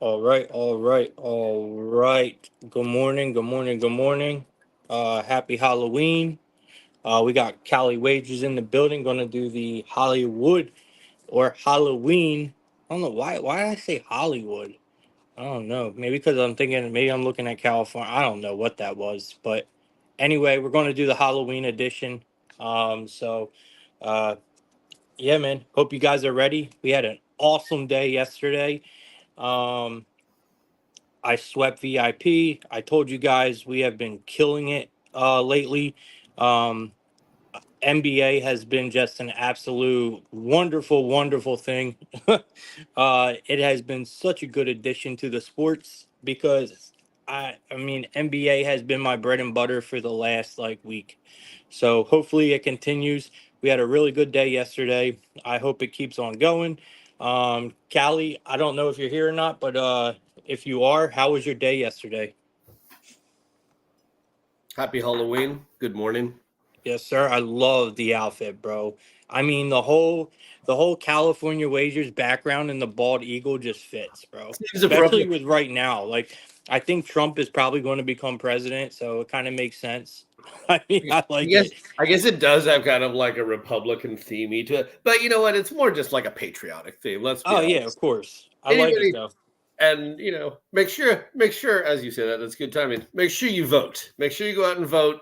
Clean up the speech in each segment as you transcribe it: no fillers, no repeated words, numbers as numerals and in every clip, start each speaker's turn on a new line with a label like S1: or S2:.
S1: All right, all right, all right. Good morning, good morning, good morning. Happy Halloween. We got Cali Wagers in the building, gonna do the Hollywood or Halloween. I don't know why did I say Hollywood? I don't know. Maybe because I'm thinking maybe I'm looking at California. I don't know what that was. But anyway, we're gonna do the Halloween edition. So uh yeah, man. Hope you guys are ready. We had an awesome day yesterday. Um I swept VIP. I told you guys we have been killing it lately. Um, NBA has been just an absolute wonderful, wonderful thing. It has been such a good addition to the sports because I mean, NBA has been my bread and butter for the last like week. So hopefully it continues. We had a really good day yesterday. I hope it keeps on going. Callie, I don't know if you're here or not, but if you are, how was your day yesterday?
S2: Happy Halloween. Good morning.
S1: Yes, sir. I love the outfit, bro. I mean, the whole California Wagers background and the bald eagle just fits, bro.
S2: Seems
S1: Especially
S2: appropriate.
S1: with right now. Like, I think Trump is probably going to become president, so it kind of makes sense. I mean, I
S2: I
S1: like
S2: guess
S1: it.
S2: I guess it does have kind of like a Republican theme to it. But you know what? It's more just like a patriotic theme. Let's be
S1: Oh yeah, of
S2: honest.
S1: course. I like it
S2: Anybody
S1: though.
S2: and make sure as you say that, that's good timing. Make sure you vote. Make sure you go out and vote.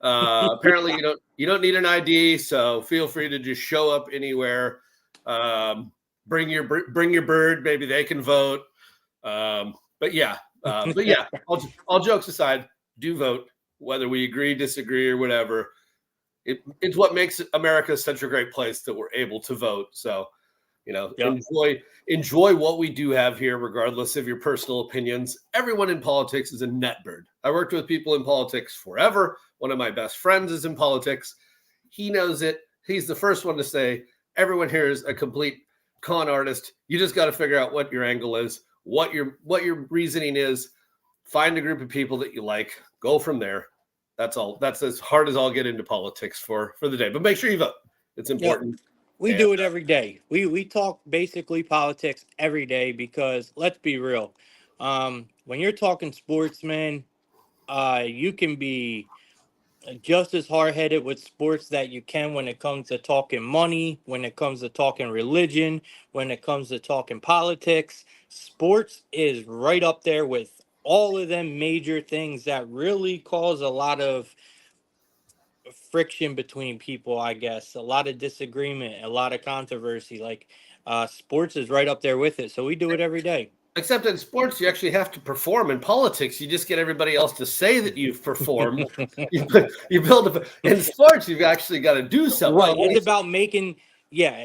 S2: Apparently you don't need an ID, so feel free to just show up anywhere. Um, bring your bird. Maybe they can vote. But yeah, all jokes aside, do vote, whether we agree, disagree, or whatever. It's what makes America such a great place that we're able to vote. So,
S1: Yep.
S2: enjoy what we do have here, regardless of your personal opinions. Everyone in politics is a net bird. I worked with people in politics forever. One of my best friends is in politics. He knows it. He's the first one to say everyone here is a complete con artist. You just got to figure out what your angle is, what your reasoning is. Find a group of people that you like. Go from there. That's all. That's as hard as I'll get into politics for the day. But make sure you vote. It's
S1: Yep.
S2: important.
S1: We
S2: And
S1: do it every day. We talk basically politics every day because let's be real. When you're talking sports, man, you can be just as hard headed with sports that you can when it comes to talking money, when it comes to talking religion, when it comes to talking politics. Sports is right up there with all of them major things that really cause a lot of friction between people, I guess, a lot of disagreement, a lot of controversy. Like, sports is right up there with it. So we do it every day.
S2: except in sports, you actually have to perform. In politics, you just get everybody else to say that you've performed. You build in sports, you've actually got to do so. Well,
S1: Right. It's about making, yeah,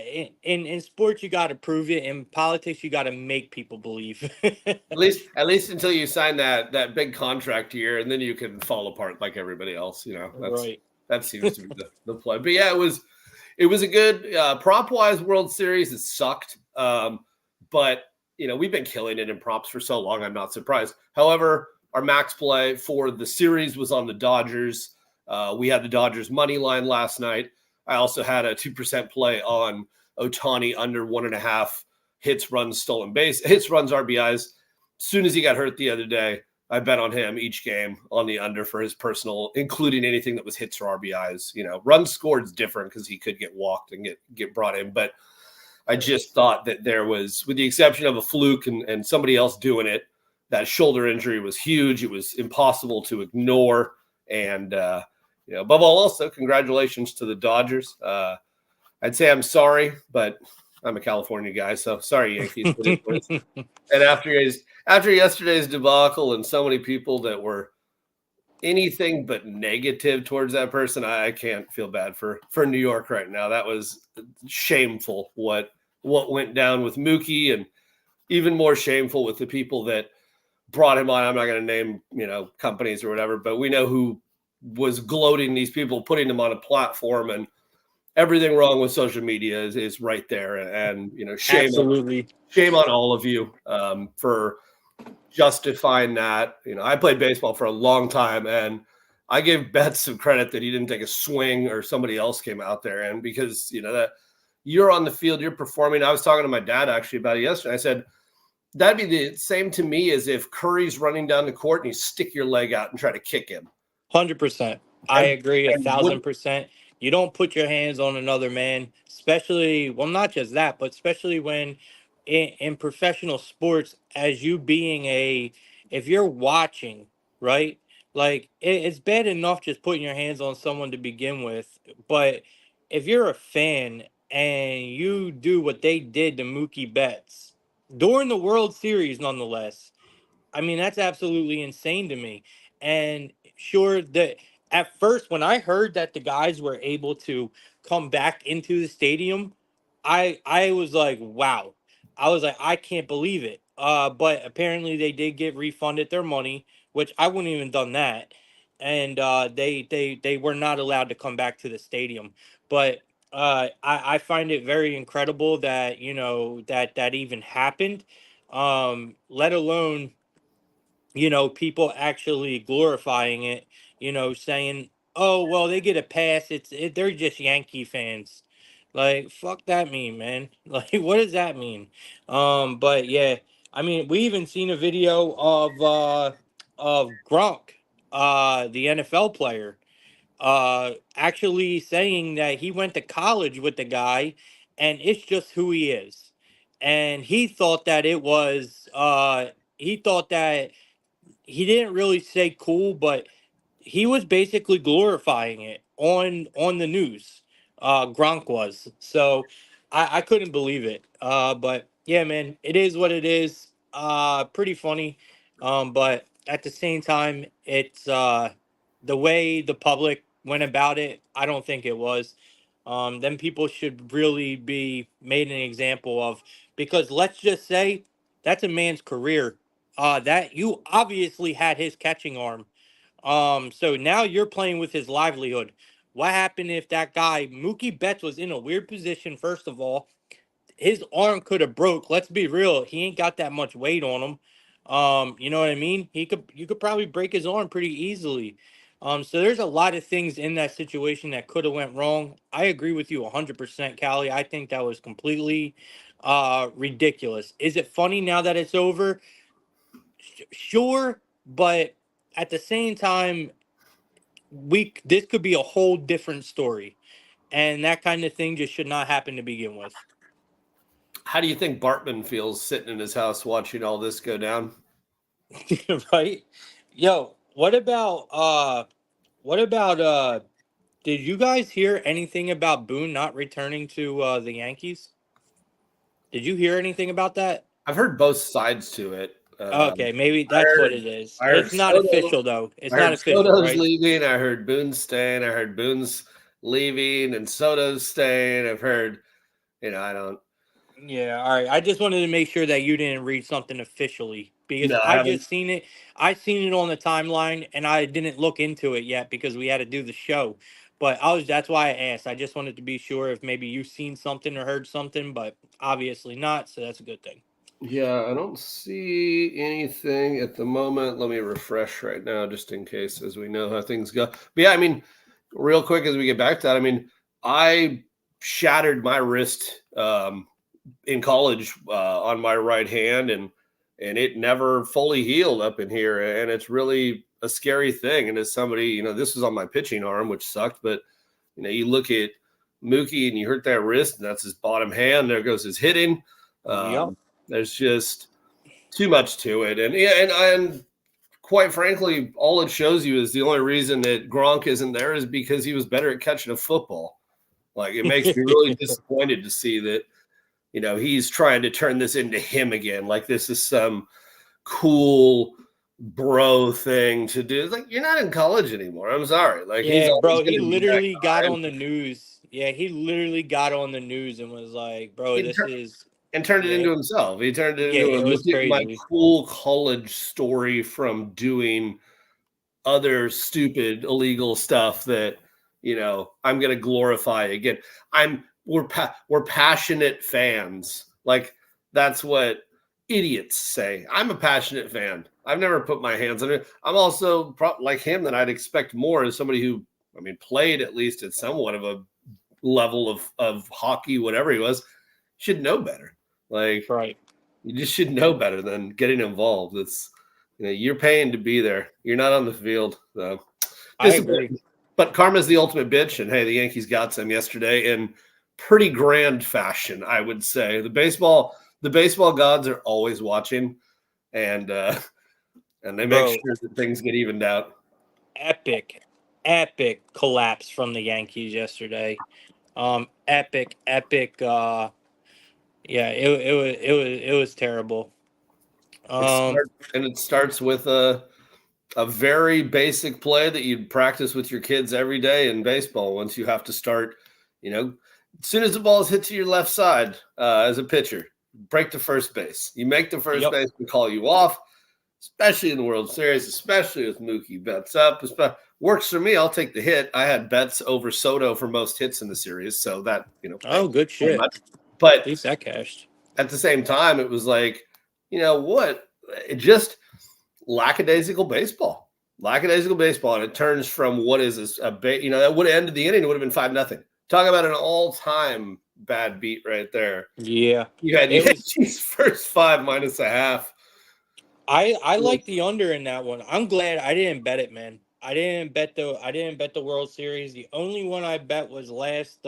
S1: in sports, you got to prove it. In politics, you got to make people believe.
S2: at least until you sign that big contract here, and then you can fall apart like everybody else.
S1: Right.
S2: That seems to be the play. But yeah, it was a good prop wise World Series. It sucked, but we've been killing it in props for so long. I'm not surprised. However, our max play for the series was on the Dodgers. We had the Dodgers money line last night. I also had a 2% play on Otani under 1.5 hits, runs, stolen base, hits, runs, RBIs. Soon as he got hurt the other day, I bet on him each game on the under for his personal, including anything that was hits or RBIs. Runs scored is different because he could get walked and get brought in. But I just thought that there was, with the exception of a fluke and somebody else doing it, that shoulder injury was huge. It was impossible to ignore. And, above all, also, congratulations to the Dodgers. I'd say I'm sorry, but I'm a California guy, so sorry, Yankees. And after yesterday's debacle and so many people that were anything but negative towards that person, I can't feel bad for New York right now. That was shameful what went down with Mookie, and even more shameful with the people that brought him on. I'm not going to name companies or whatever, but we know who was gloating these people, putting them on a platform, and everything wrong with social media is right there. And
S1: Absolutely.
S2: shame on all of you for justifying that. I played baseball for a long time, and I gave Betts some credit that he didn't take a swing or somebody else came out there. And because that you're on the field, you're performing. I was talking to my dad actually about it yesterday. I said, that'd be the same to me as if Curry's running down the court and you stick your leg out and try to kick him.
S1: 100%. I
S2: And,
S1: agree a
S2: and
S1: thousand
S2: wouldn't
S1: percent. You don't put your hands on another man, especially, well, not just that, but especially when in professional sports, as you being if you're watching, right? Like, it's bad enough just putting your hands on someone to begin with. But if you're a fan and you do what they did to Mookie Betts during the World Series, nonetheless, I mean, that's absolutely insane to me. And sure, that at first, when I heard that the guys were able to come back into the stadium, I was like, wow. I was like, I can't believe it. But apparently they did get refunded their money, which I wouldn't even done that. And they were not allowed to come back to the stadium. But I find it very incredible that that even happened. Let alone people actually glorifying it, saying, "Oh, well, they get a pass. They're just Yankee fans." Like, fuck that mean, man. Like, what does that mean? But yeah, I mean, we even seen a video of Gronk, the NFL player, actually saying that he went to college with the guy, and it's just who he is. And he thought that he didn't really say cool, but he was basically glorifying it on the news. Gronk was. So I couldn't believe it. But yeah, man, it is what it is. Pretty funny. But at the same time, it's the way the public went about it, I don't think it was. Then people should really be made an example of, because let's just say that's a man's career. That you obviously had his catching arm. So now you're playing with his livelihood. What happened if that guy Mookie Betts was in a weird position? First of all, his arm could have broke. Let's be real. He ain't got that much weight on him. You know what I mean? You could probably break his arm pretty easily. So there's a lot of things in that situation that could have went wrong. I agree with you 100%, Callie. I think that was completely ridiculous. Is it funny now that it's over? Sure, but at the same time, this could be a whole different story, and that kind of thing just should not happen to begin with.
S2: How do you think Bartman feels sitting in his house watching all this go down?
S1: Right? Yo, what about did you guys hear anything about Boone not returning to the Yankees? Did you hear anything about that?
S2: I've heard both sides to it.
S1: Okay, maybe
S2: I
S1: that's what
S2: heard
S1: it is.
S2: I heard
S1: It's not
S2: Soto.
S1: official though. It's
S2: I
S1: not
S2: heard
S1: official,
S2: Soto's
S1: right?
S2: leaving. I heard Boone's staying. I heard Boone's leaving and Soto's staying. I've heard, I don't.
S1: Yeah, all right. I just wanted to make sure that you didn't read something officially, because
S2: No, I
S1: I
S2: haven't.
S1: just seen it. I seen it on the timeline and I didn't look into it yet because we had to do the show. But that's why I asked. I just wanted to be sure if maybe you've seen something or heard something, but obviously not, so that's a good thing.
S2: Yeah, I don't see anything at the moment. Let me refresh right now, just in case, as we know how things go. But yeah, I mean, real quick as we get back to that, I mean, I shattered my wrist in college on my right hand, and it never fully healed up in here, and it's really a scary thing. And as somebody, this was on my pitching arm, which sucked, but you look at Mookie and you hurt that wrist, and that's his bottom hand. There goes his hitting.
S1: Yep.
S2: There's just too much to it, and yeah, and quite frankly, all it shows you is the only reason that Gronk isn't there is because he was better at catching a football. Like, it makes me really disappointed to see that he's trying to turn this into him again. Like, this is some cool bro thing to do. It's like, you're not in college anymore. I'm sorry. Like, he's
S1: Yeah,
S2: always
S1: bro, he
S2: going to be that
S1: literally got
S2: guy.
S1: on the news. Yeah, he literally got on the news and was like, "Bro,
S2: And,
S1: this is
S2: and turned it
S1: yeah,
S2: into himself. He turned it
S1: yeah,
S2: into a
S1: it was
S2: look at my
S1: crazy."
S2: cool college story from doing other stupid illegal stuff that I'm going to glorify again. We're passionate fans. Like, that's what idiots say. I'm a passionate fan. I've never put my hands on it. I'm also like him, that I'd expect more as somebody who, I mean, played at least at somewhat of a level of hockey, whatever he was, should know better. Like,
S1: Right.
S2: You just should know better than getting involved. It's you're paying to be there. You're not on the field. So
S1: I agree.
S2: disappointing. But karma's the ultimate bitch, and hey, the Yankees got some yesterday in pretty grand fashion, I would say. The baseball gods are always watching, and they make
S1: Bro,
S2: sure that things get evened out.
S1: epic, epic collapse from the Yankees yesterday. Epic, epic. Yeah, it was terrible.
S2: It
S1: Um,
S2: starts and it starts with a very basic play that you'd practice with your kids every day in baseball. Once you have to start, as soon as the ball is hit to your left side as a pitcher, break to first base. You make the first
S1: yep.
S2: base and call you off, especially in the World Series, especially with Mookie Betts up. Works for me. I'll take the hit. I had Betts over Soto for most hits in the series, so that
S1: Oh, good
S2: pretty
S1: shit.
S2: much. But
S1: At least that cashed.
S2: at the same time, it was like, what? It just lackadaisical baseball. Lackadaisical baseball. And it turns from what is that would have ended the inning, it would have been 5-0. Talk about an all-time bad beat right there.
S1: Yeah,
S2: You had
S1: it was.
S2: Yankees first 5 minus a half.
S1: I like the under in that one. I'm glad I didn't bet it, man. I didn't bet the World Series. The only one I bet was last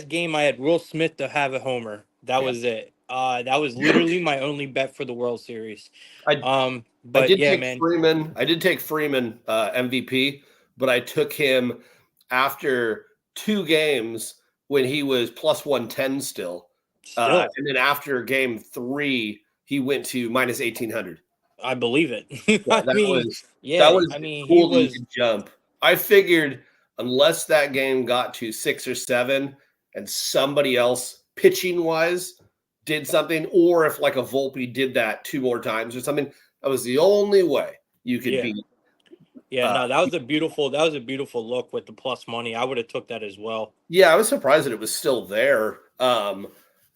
S1: game I had Will Smith to have a homer. That
S2: Yeah.
S1: was it. That was literally my only bet for the World Series.
S2: I I
S1: But
S2: did
S1: yeah,
S2: take
S1: man,
S2: Freeman. I did take Freeman MVP, but I took him after 2 games when he was plus 110 still.
S1: still,
S2: And then after game 3, he went to minus 1800.
S1: I believe it.
S2: Yeah,
S1: I mean,
S2: that
S1: yeah,
S2: was
S1: I mean, he
S2: cool that you
S1: was,
S2: could jump. I figured unless that game got to 6 or 7 and somebody else pitching wise did something, or if like a Volpe did that 2 more times or something, that was the only way you could
S1: yeah,
S2: beat.
S1: yeah.
S2: Uh,
S1: No, that was a beautiful look with the plus money. I would have took that as well.
S2: yeah, I was surprised that it was still there.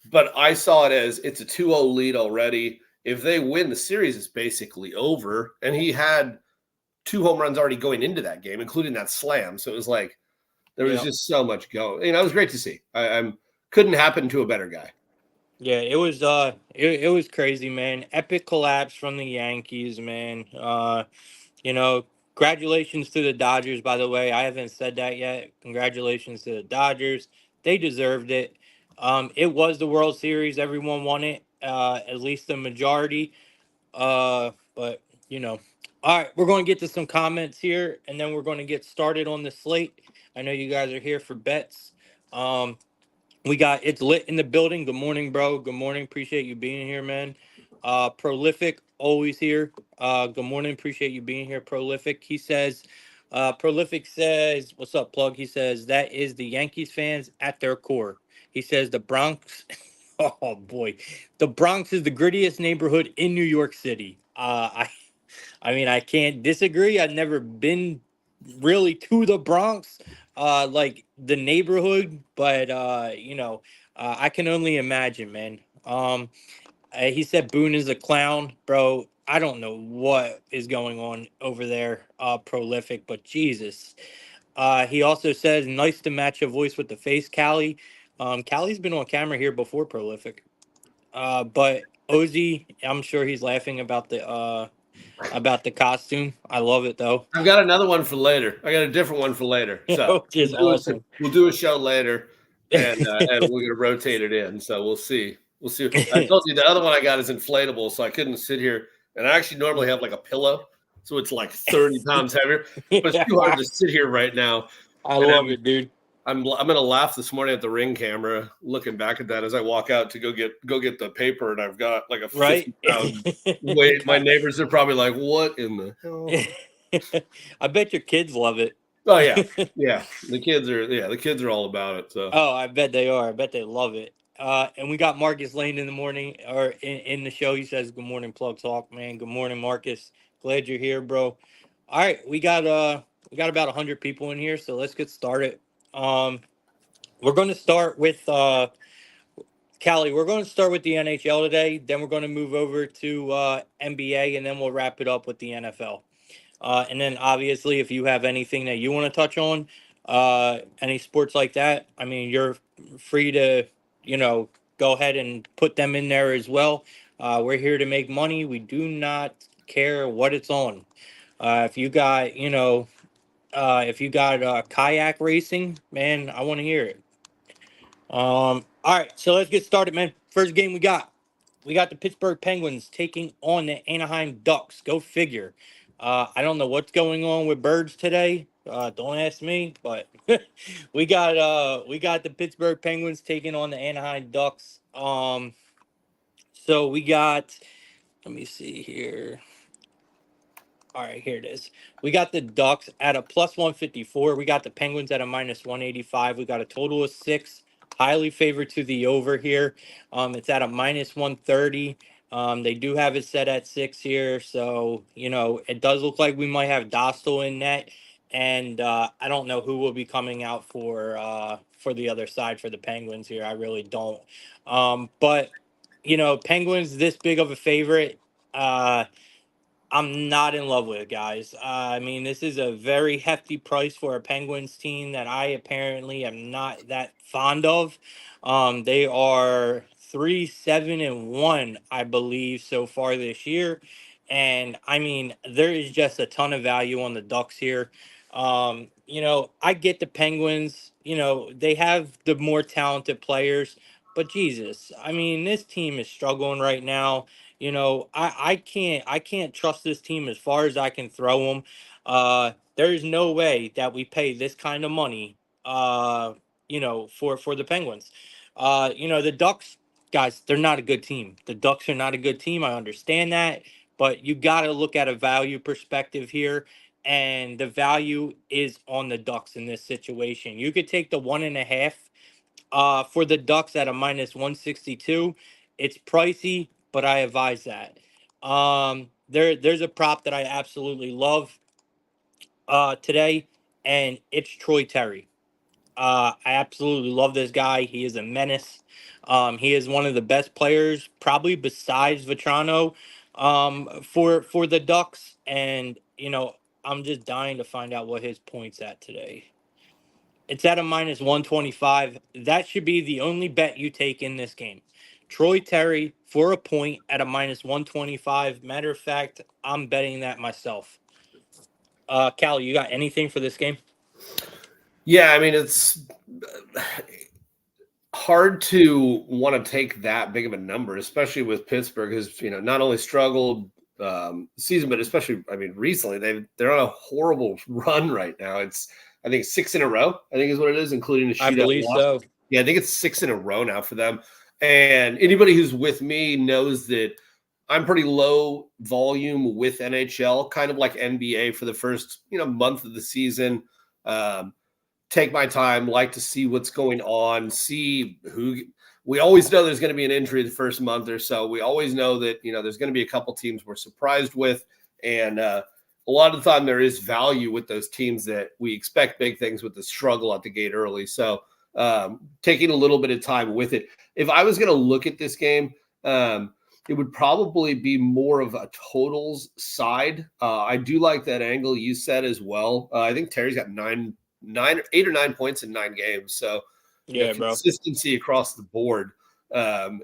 S2: But I saw it as it's a 2-0 lead already. If they win, the series is basically over. And he had 2 home runs already going into that game, including that slam. So it was like there was
S1: Yeah,
S2: just so much going. It was great to see. I'm couldn't happen to a better guy.
S1: yeah. It was crazy, man. Epic collapse from the Yankees, man. You know, congratulations to the Dodgers, by the way. I haven't said that yet. Congratulations to the Dodgers. They deserved it. It was the World Series. Everyone won it, at least the majority. But you know, all right, we're going to get to some comments here, and then we're going to get started on the slate. I know you guys are here for bets. Um, we got it's lit in the building. Good morning, bro. Good morning. Appreciate you being here, man. Prolific, always here. Good morning. Appreciate you being here, Prolific. He says, Prolific says, what's up, plug? He says that is the Yankees fans at their core. He says the Bronx. Oh boy, the Bronx is the grittiest neighborhood in New York City. I mean, I can't disagree. I've never been really to the Bronx, like the neighborhood, but I can only imagine, man. He said Boone is a clown, bro. I don't know what is going on over there, prolific, but Jesus. He also says nice to match a voice with the face, Callie. Callie's been on camera here before, prolific. But Ozzy, I'm sure he's laughing about the costume. I love it though.
S2: I've got another one for later. I got a different one for later. So
S1: Which is awesome.
S2: we'll do a show later, and we're gonna rotate it in. So we'll see. We'll see. I told you the other one I got is inflatable, so I couldn't sit here. And I actually normally have like a pillow, so it's like 30 pounds heavier. But it's too hard to sit here right now.
S1: I
S2: And
S1: love it, dude.
S2: I'm gonna laugh this morning at the Ring camera, looking back at that as I walk out to go get the paper, and I've got like a
S1: Right?
S2: 50-pound weight. My neighbors are probably like, "What in the hell?"
S1: I bet your kids love it.
S2: Oh yeah, yeah. The kids are all about it. So
S1: Oh, I bet they are. I bet they love it. And we got Marcus Lane in the morning or in the show. He says, "Good morning, Plug Talk, man. Good morning, Marcus. Glad you're here, bro." All right, we got about 100 people in here, so let's get started. Um, we're going to start with Callie. We're going to start with the NHL today. Then we're going to move over to NBA, and then we'll wrap it up with the NFL. And then obviously, if you have anything that you want to touch on, any sports like that, I mean, you're free to, you know, go ahead and put them in there as well. We're here to make money. We do not care what it's on. If you got, if you got kayak racing, man, I want to hear it. All right, so let's get started, man. First game we got the Pittsburgh Penguins taking on the Anaheim Ducks. Go figure. I don't know what's going on with birds today. Don't ask me, but we got the Pittsburgh Penguins taking on the Anaheim Ducks. So we got. Let me see here. All right, here it is. We got the Ducks at a plus 154. We got the Penguins at a minus 185. We got a total of 6. Highly favored to the over here. It's at a minus 130. They do have it set at 6 here. So, it does look like we might have Dostal in net. And I don't know who will be coming out for the other side for the Penguins here. I really don't. But, Penguins this big of a favorite. I'm not in love with it, guys. I mean, this is a very hefty price for a Penguins team that I apparently am not that fond of. They are 3-7-1, I believe, so far this year. And I mean, there is just a ton of value on the Ducks here. I get the Penguins, they have the more talented players, but Jesus, I mean, this team is struggling right now. I can't trust this team as far as I can throw them. There is no way that we pay this kind of money, for the Penguins. The Ducks, guys, they're not a good team. The Ducks are not a good team. I understand that, but you got to look at a value perspective here. And the value is on the Ducks in this situation. You could take the 1.5 for the Ducks at a minus 162. It's pricey, but I advise that. There's a prop that I absolutely love today, and it's Troy Terry. I absolutely love this guy. He is a menace. He is one of the best players, probably besides Vetrano, for the Ducks. And I'm just dying to find out what his points at today. It's at a minus 125. That should be the only bet you take in this game. Troy Terry for a point at a minus 125. Matter of fact, I'm betting that myself. Cal, you got anything for this game?
S2: Yeah, I mean, it's hard to want to take that big of a number, especially with Pittsburgh, who's not only struggled season, but especially recently they're on a horrible run right now. It's I think 6 in a row. I think is what it is, including a
S1: I
S2: shootout
S1: believe
S2: loss.
S1: so.
S2: Yeah, I think it's 6 in a row now for them. And anybody who's with me knows that I'm pretty low volume with NHL, kind of like NBA for the first month of the season. Take my time, like to see what's going on, see who we always know there's going to be an injury the first month or so. We always know that, there's going to be a couple teams we're surprised with. And a lot of the time there is value with those teams that we expect big things with the struggle at the gate early. So taking a little bit of time with it. If I was going to look at this game, it would probably be more of a totals side. I do like that angle you said as well. I think Terry's got 8 or 9 points in 9 games. So,
S1: Yeah, bro.
S2: consistency across the board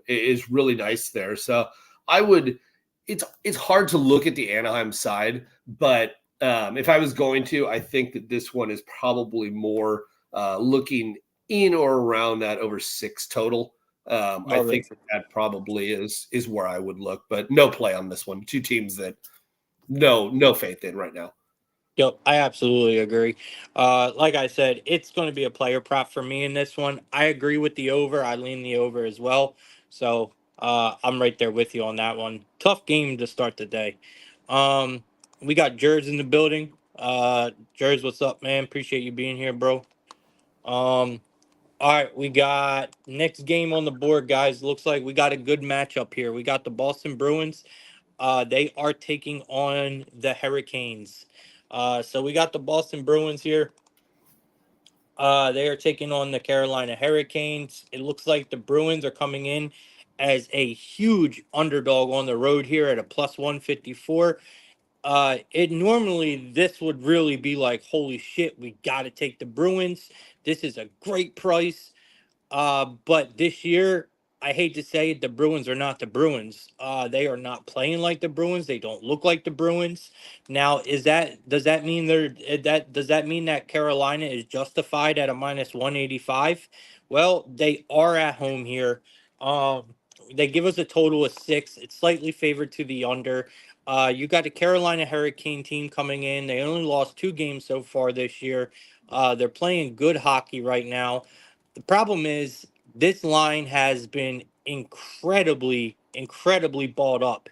S2: is really nice there. So I would, it's hard to look at the Anaheim side, but if I was going to, I think that this one is probably more looking in or around that over 6 total. I
S1: Love it.
S2: think that probably is where I would look, but no play on this one. 2 teams that no faith in right now.
S1: Yep, I absolutely agree. Like I said, it's going to be a player prop for me in this one. I agree with the over. I lean the over as well. So I'm right there with you on that one. Tough game to start the day. Um, we got Jers in the building. Jers, what's up, man? Appreciate you being here, bro. All right, we got next game on the board, guys. Looks like we got a good matchup here. We got the Boston Bruins. They are taking on the Hurricanes. So we got the Boston Bruins here. They are taking on the Carolina Hurricanes. It looks like the Bruins are coming in as a huge underdog on the road here at a plus 154. It normally this would really be like, holy shit, we got to take the Bruins. This is a great price. But this year, I hate to say it, the Bruins are not the Bruins. They are not playing like the Bruins. They don't look like the Bruins. Now, does that mean does that mean that Carolina is justified at a minus 185? Well, they are at home here. Um, they give us a total of 6. It's slightly favored to the under. You got the Carolina Hurricane team coming in. They only lost 2 games so far this year. They're playing good hockey right now. The problem is this line has been incredibly balled up.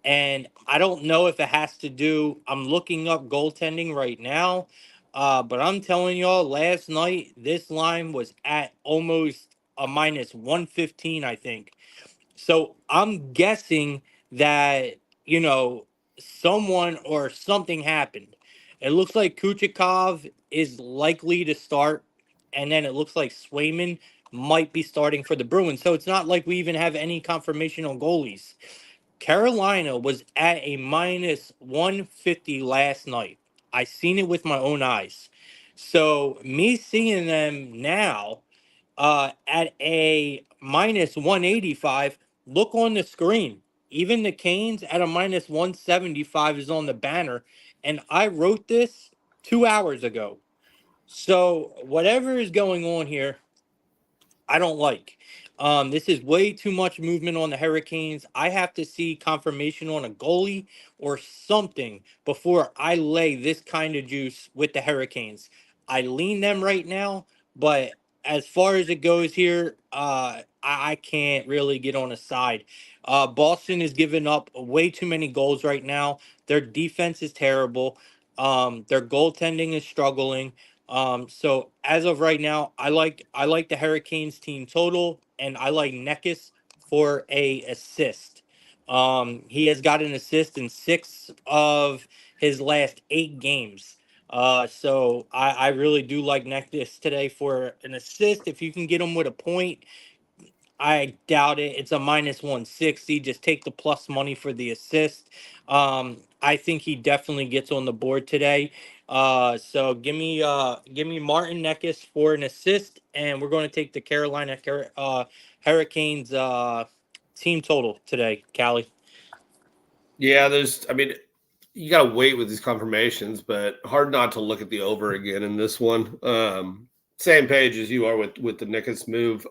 S1: And I don't know if it has to do, I'm looking up goaltending right now. But I'm telling y'all, last night, this line was at almost a minus 115, I think. So I'm guessing that, you know, someone or something happened. It looks like Kuchikov is likely to start, and then it looks like Swayman might be starting for the Bruins. So it's not like we even have any confirmation on goalies. Carolina was at a minus 150 last night. I seen it with my own eyes. So me seeing them now at a minus 185, look on the screen. Even the Canes at a minus 175 is on the banner. And I wrote this 2 hours ago. So whatever is going on here, I don't like. This is way too much movement on the Hurricanes. I have to see confirmation on a goalie or something before I lay this kind of juice with the Hurricanes. I lean them right now, but as far as it goes here, I can't really get on a side. Boston is giving up way too many goals right now. Their defense is terrible. Their goaltending is struggling. So as of right now, I like the Hurricanes team total, and I like Nekis for a assist. He has got an assist in 6 of his last 8 games. So I really do like Nekis today for an assist. If you can get him with a point, I doubt it. It's a minus 160. Just take the plus money for the assist. I think he definitely gets on the board today. So give me Martin Nekes for an assist, and we're going to take the Hurricanes team total today, Callie.
S2: Yeah, I mean, you got to wait with these confirmations, but hard not to look at the over again in this one. Same page as you are with the Nickus move.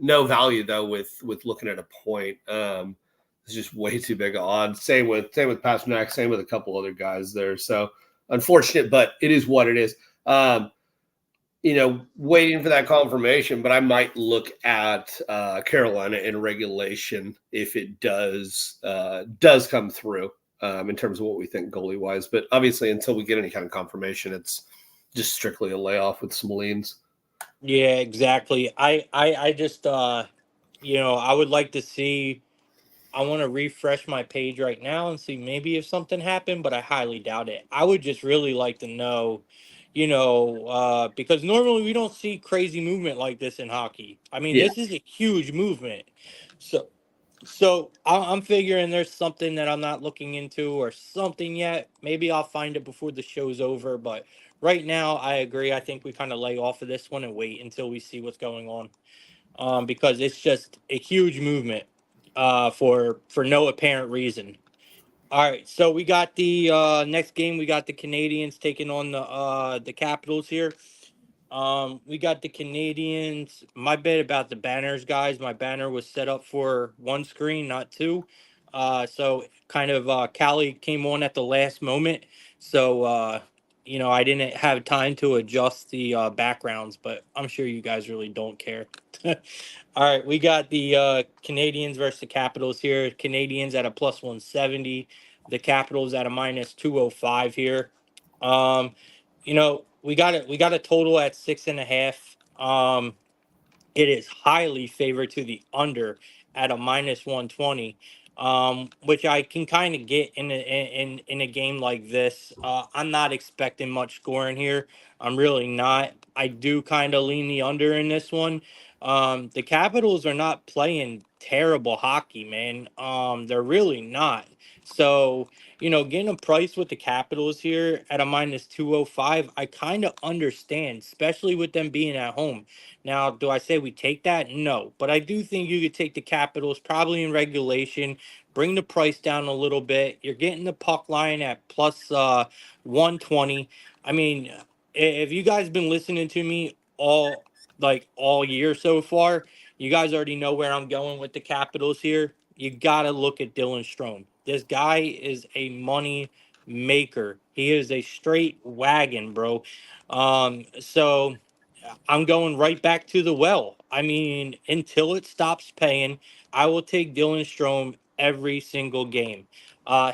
S2: No value though with looking at a point. It's just way too big of odds. Same with Pasternak. Same with a couple other guys there. So unfortunate, but it is what it is. Waiting for that confirmation, but I might look at Carolina in regulation if it does come through in terms of what we think goalie wise. But obviously, until we get any kind of confirmation, it's just strictly a layoff with some leans.
S1: Yeah, exactly. I just I would like to see. I want to refresh my page right now and see maybe if something happened, but I highly doubt it. I would just really like to know, because normally we don't see crazy movement like this in hockey. I mean,
S2: Yeah.
S1: this is a huge movement. So, so I'm figuring there's something that I'm not looking into or something yet. Maybe I'll find it before the show's over. But right now, I agree. I think we kind of lay off of this one and wait until we see what's going on, because it's just a huge movement for no apparent reason. All right, so we got the next game. We got the Canadians taking on the Capitals here. We got the Canadians. My bad about the banners, guys. My banner was set up for one screen, not two. So kind of Callie came on at the last moment. So I didn't have time to adjust the backgrounds, but I'm sure you guys really don't care. All right, we got the Canadians versus the Capitals here. Canadians at a plus 170. The Capitals at a minus 205 here. Um, we got a total at 6.5. It is highly favored to the under at a minus 120, which I can kind of get in a game like this. I'm not expecting much scoring here. I'm really not. I do kind of lean the under in this one. The Capitals are not playing terrible hockey, man. They're really not. So, getting a price with the Capitals here at a -205, I kind of understand, especially with them being at home. Now, do I say we take that? No, but I do think you could take the Capitals probably in regulation, bring the price down a little bit. You're getting the puck line at plus 120. I mean, if you guys been listening to me all year so far, you guys already know where I'm going with the Capitals here. You gotta look at Dylan Strome. This guy is a money maker. He is a straight wagon, bro. So I'm going right back to the well. I mean, until it stops paying, I will take Dylan Strome every single game.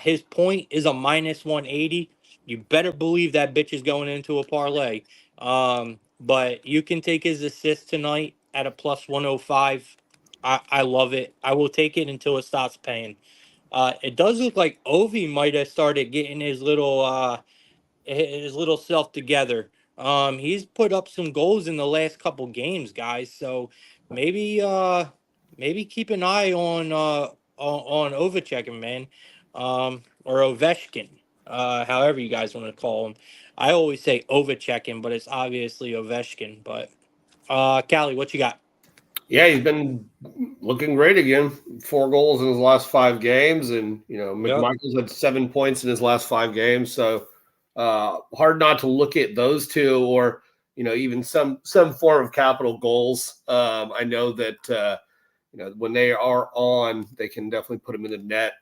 S1: His point is a -180. You better believe that bitch is going into a parlay. But you can take his assist tonight at a plus 105. I love it. I will take it until it stops paying. It does look like Ovi might have started getting his little self together. He's put up some goals in the last couple games, guys. So maybe maybe keep an eye on Ovechkin, man, or Ovechkin, however you guys want to call him. I always say Ovechkin, but it's obviously Ovechkin. But Callie, what you got?
S2: Yeah, he's been looking great again. 4 goals in his last 5 games, and
S1: Yep.
S2: McMichael's had 7 points in his last 5 games. So hard not to look at those two, or even some form of capital goals. I know that when they are on, they can definitely put them in the net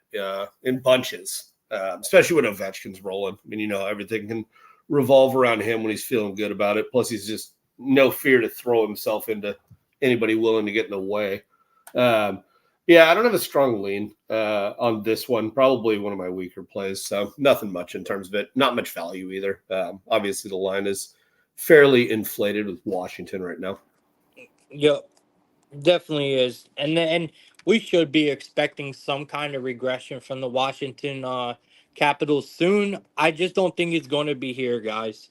S2: in bunches, especially when Ovechkin's rolling. I mean, everything can revolve around him when he's feeling good about it. Plus, he's just no fear to throw himself into anybody willing to get in the way. Um, yeah, I don't have a strong lean on this one. Probably one of my weaker plays. So nothing much in terms of it. Not much value either. Obviously, the line is fairly inflated with Washington right now.
S1: Yep. Definitely is, and we should be expecting some kind of regression from the Washington Capitals soon. I just don't think it's going to be here, guys.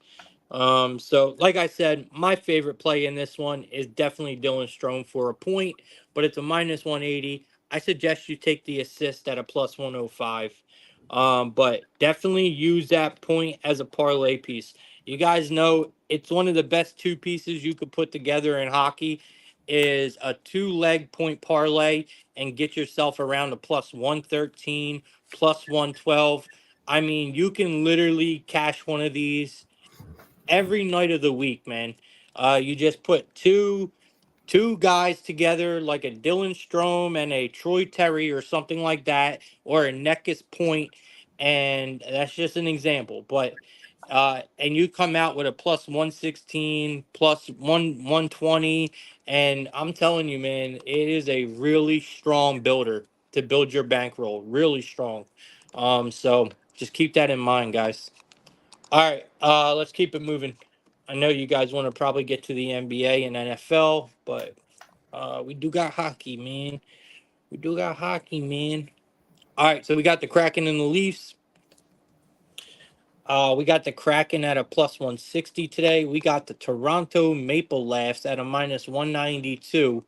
S1: So like I said, my favorite play in this one is definitely Dylan Strome for a point, but it's a -180. I suggest you take the assist at a plus 105. But definitely use that point as a parlay piece. You guys know it's one of the best two pieces you could put together in hockey is a two-leg point parlay and get yourself around a plus 113, plus 112. I mean, you can literally cash one of these every night of the week, man. You just put two guys together like a Dylan Strome and a Troy Terry or something like that, or a Neckus Point, and that's just an example. But and you come out with a plus 116, plus 120, and I'm telling you, man, it is a really strong builder to build your bankroll. Really strong. So just keep that in mind, guys. All right, let's keep it moving. I know you guys want to probably get to the NBA and NFL, but we do got hockey, man. We do got hockey, man. All right, so we got the Kraken and the Leafs. We got the Kraken at a plus 160 today. We got the Toronto Maple Laughs at a minus 192.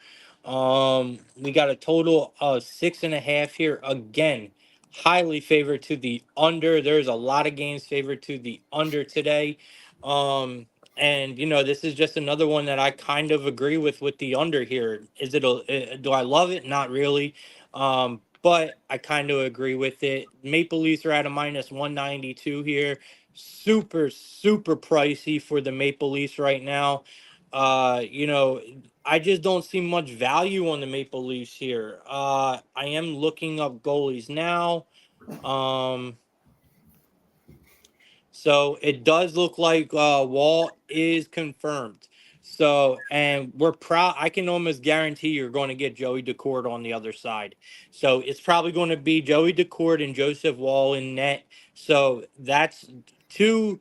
S1: We got a total of 6.5 here again. Highly favored to the under. There's a lot of games favored to the under today. And this is just another one that I kind of agree with the under here. Do I love it? Not really. But I kind of agree with it. Maple Leafs are at a minus 192 here. Super, super pricey for the Maple Leafs right now. You know, I just don't see much value on the Maple Leafs here. I am looking up goalies now. Um, so it does look like Wall is confirmed. So, and we're proud. I can almost guarantee you're going to get Joey Decord on the other side. So it's probably going to be Joey Decord and Joseph Wall in net. So that's two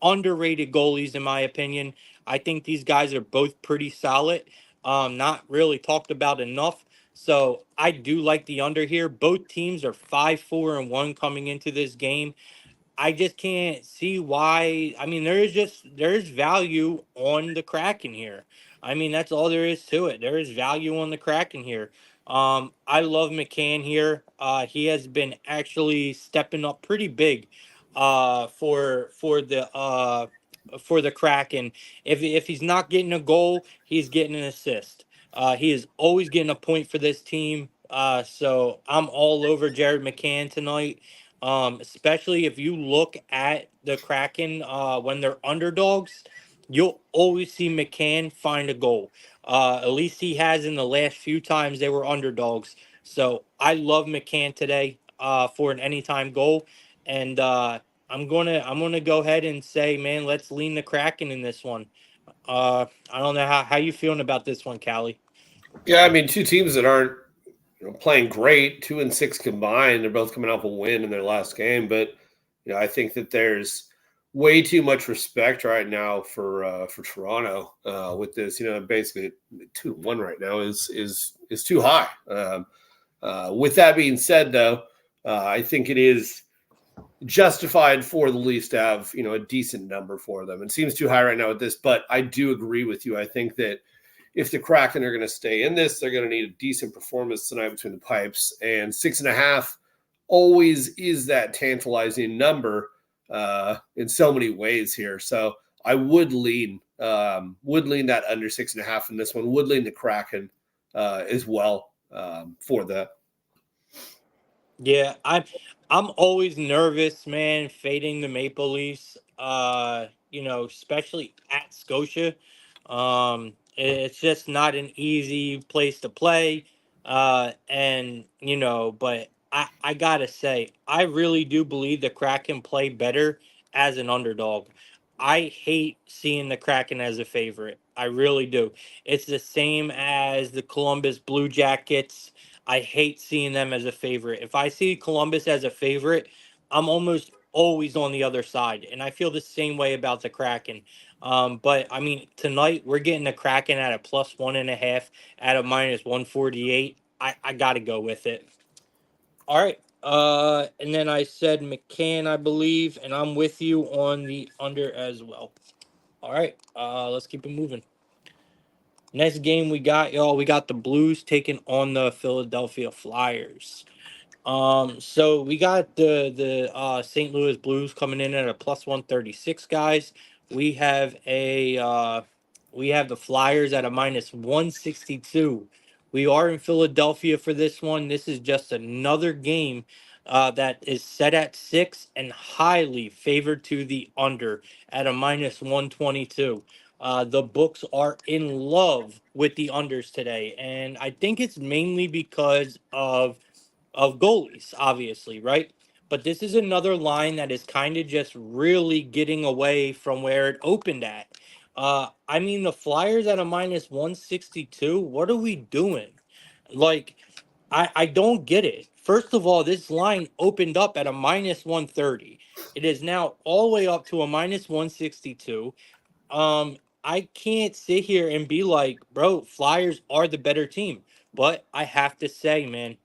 S1: underrated goalies, in my opinion. I think these guys are both pretty solid. Not really talked about enough. So I do like the under here. Both teams are 5-4-1 coming into this game. I just can't see why. I mean, there's value on the Kraken here. I mean, that's all there is to it. There is value on the Kraken here. I love McCann here. He has been actually stepping up pretty big for the Kraken. If he's not getting a goal, he's getting an assist. He is always getting a point for this team. So I'm all over Jared McCann tonight. Especially if you look at the Kraken when they're underdogs, you'll always see McCann find a goal. At least he has in the last few times they were underdogs. So I love McCann today for an anytime goal, and I'm gonna go ahead and say, man, let's lean the Kraken in this one. I don't know how you feeling about this one, Callie.
S2: Yeah, I mean, two teams that aren't playing great, 2-6 combined. They're both coming off a win in their last game, but I think that there's way too much respect right now for Toronto with this. Basically 2-1 right now is too high. With that being said, though, I think it is justified for the Leafs to have a decent number for them. It seems too high right now with this, but I do agree with you. I think that if the Kraken are going to stay in this, they're going to need a decent performance tonight between the pipes. And 6.5 always is that tantalizing number in so many ways here. So I would lean that under 6.5 in this one. Would lean the Kraken as well for that.
S1: Yeah, I'm always nervous, man, fading the Maple Leafs. Especially at Scotia. It's just not an easy place to play. And but I gotta say, I really do believe the Kraken play better as an underdog. I hate seeing the Kraken as a favorite. I really do. It's the same as the Columbus Blue Jackets. I hate seeing them as a favorite. If I see Columbus as a favorite, I'm almost always on the other side, and I feel the same way about the Kraken. But I mean, tonight we're getting the Kraken at a +1.5 at a -148. I got to go with it. All right. And then I said McCann, I believe, and I'm with you on the under as well. All right. Let's keep it moving. Next game we got, y'all. We got the Blues taking on the Philadelphia Flyers. So we got the St. Louis Blues coming in at a +136, guys. We have the Flyers at a -162. We are in Philadelphia for this one. This is just another game that is set at 6 and highly favored to the under at a -122. The books are in love with the unders today, and I think it's mainly because of goalies, obviously, right? But this is another line that is kind of just really getting away from where it opened at. I mean, the Flyers at a -162. What are we doing? Like, I don't get it. First of all, this line opened up at a -130. It is now all the way up to a -162. I can't sit here and be like, bro, Flyers are the better team. But I have to say, man,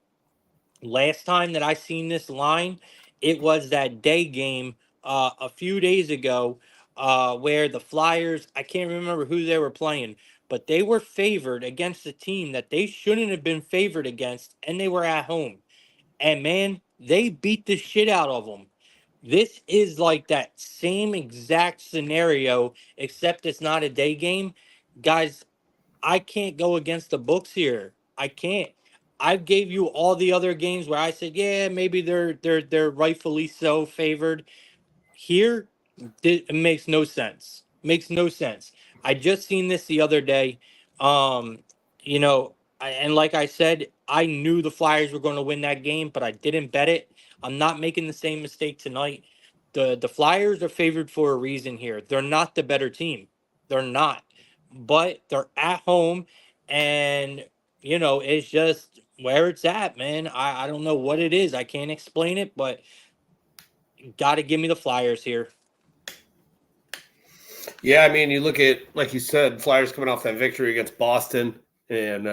S1: last time that I seen this line, it was that day game a few days ago where the Flyers, I can't remember who they were playing, but they were favored against a team that they shouldn't have been favored against, and they were at home. And man, they beat the shit out of them. This is like that same exact scenario, except it's not a day game. Guys, I can't go against the books here. I can't. I gave you all the other games where I said, yeah, maybe they're rightfully so favored. Here, it makes no sense. Makes no sense. I just seen this the other day. Um, and like I said, I knew the Flyers were going to win that game, but I didn't bet it. I'm not making the same mistake tonight. The Flyers are favored for a reason here. They're not the better team. They're not. But they're at home, and it's just where it's at, man. I don't know what it is. I can't explain it, but got to give me the Flyers here.
S2: Yeah, I mean, you look at, like you said, Flyers coming off that victory against Boston, and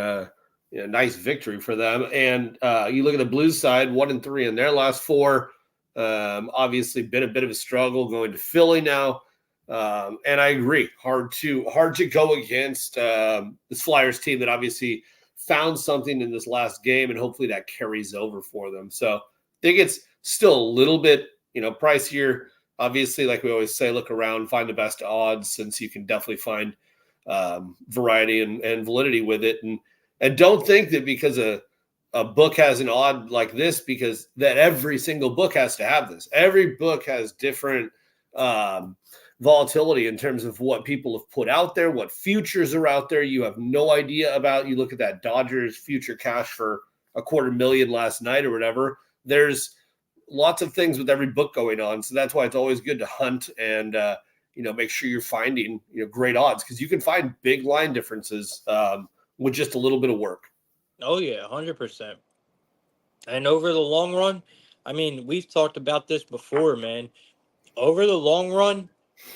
S2: nice victory for them. And you look at the Blues side, 1-3 in their last 4. Obviously, been a bit of a struggle going to Philly now. And I agree, hard to go against this Flyers team that obviously found something in this last game, and hopefully that carries over for them. So I think it's still a little bit, pricier. Obviously, like we always say, look around, find the best odds, since you can definitely find variety and validity with it. And don't think that because a book has an odd like this, because that every single book has to have this. Every book has different volatility in terms of what people have put out there, what futures are out there you have no idea about. You look at that Dodgers future cash for $250,000 last night or whatever. There's lots of things with every book going on. So that's why it's always good to hunt and, make sure you're finding, great odds, because you can find big line differences with just a little bit of work.
S1: Oh yeah, 100%. And over the long run, I mean, we've talked about this before, man. Over the long run,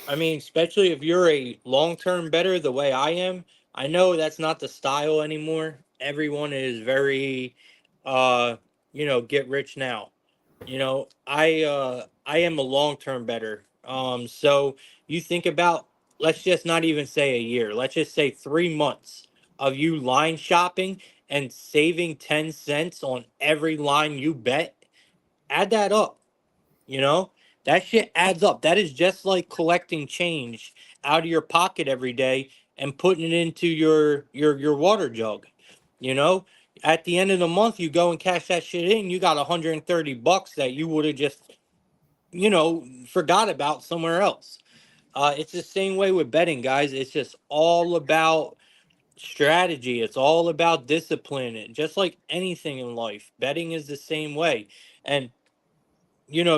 S1: I mean, especially if you're a long-term bettor the way I am, I know that's not the style anymore. Everyone is very get rich now. I am a long-term bettor. So you think about, let's just not even say a year. Let's just say 3 months of you line shopping and saving 10 cents on every line you bet. Add that up. You know, that shit adds up. That is just like collecting change out of your pocket every day and putting it into your water jug. You know, at the end of the month, you go and cash that shit in. You got $130 that you would have just, forgot about somewhere else. It's the same way with betting, guys. It's just all about strategy. It's all about discipline. Just like anything in life, betting is the same way. And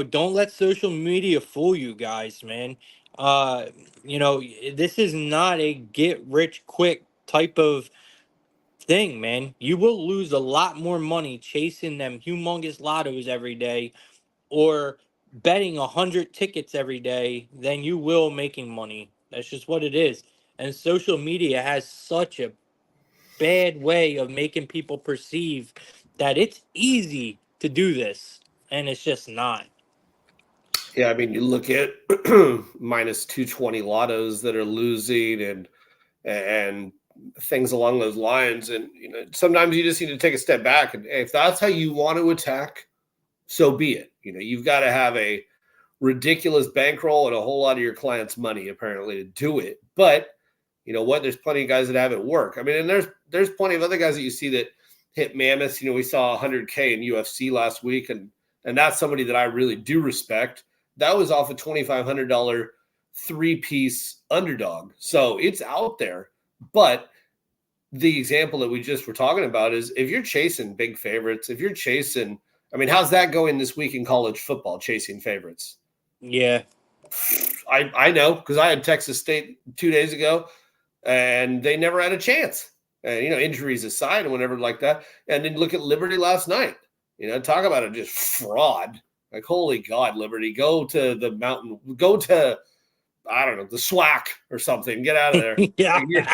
S1: don't let social media fool you guys, man. uh this is not a get rich quick type of thing, man. You will lose a lot more money chasing them humongous lottos every day, or betting 100 tickets every day, than you will making money. That's just what it is. And social media has such a bad way of making people perceive that it's easy to do this, and it's just not.
S2: Yeah, I mean, you look at minus 220 lottos that are losing, and things along those lines. And sometimes you just need to take a step back, and if that's how you want to attack, so be it. You've got to have a ridiculous bankroll and a whole lot of your clients' money apparently to do it. But you know what? There's plenty of guys that have it work. I mean, and there's plenty of other guys that you see that hit mammoths. We saw 100K in UFC last week, and that's somebody that I really do respect. That was off a $2,500 three-piece underdog. So it's out there. But the example that we just were talking about is, if you're chasing big favorites, if you're chasing, I mean, how's that going this week in college football, chasing favorites?
S1: Yeah.
S2: I know, because I had Texas State 2 days ago, and they never had a chance. And, injuries aside and whatever like that. And then look at Liberty last night. Talk about it, just fraud. Like, holy God, Liberty, go to the mountain, go to, I don't know, the SWAC or something. Get out of there.
S1: Yeah.
S2: Like,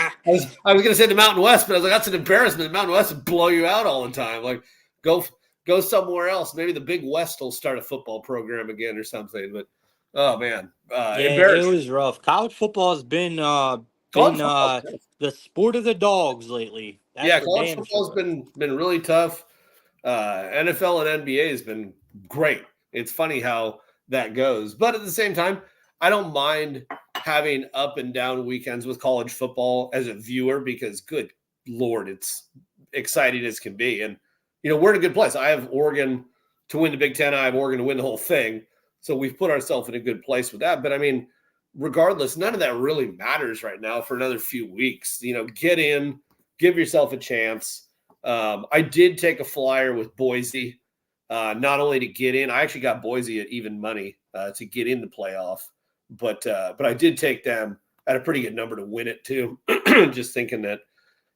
S2: I was going to say the Mountain West, but I was like, that's an embarrassment. The Mountain West would blow you out all the time. Like, go somewhere else. Maybe the Big West will start a football program again or something. But oh man,
S1: Yeah, it
S2: embarrassing.
S1: was rough. College football has been
S2: College football.
S1: the sport of the dogs lately. That's
S2: Yeah,
S1: for
S2: college
S1: damn
S2: football's
S1: sure.
S2: been really tough. NFL and NBA has been great. It's funny how that goes, but at the same time, I don't mind having up and down weekends with college football as a viewer, because good Lord, it's exciting as can be. And we're in a good place. I have Oregon to win the Big Ten. I have Oregon to win the whole thing. So we've put ourselves in a good place with that. But I mean, regardless, none of that really matters right now for another few weeks. Get in, give yourself a chance. I did take a flyer with Boise, not only to get in. I actually got Boise at even money to get in the playoff, but I did take them at a pretty good number to win it too. Just thinking that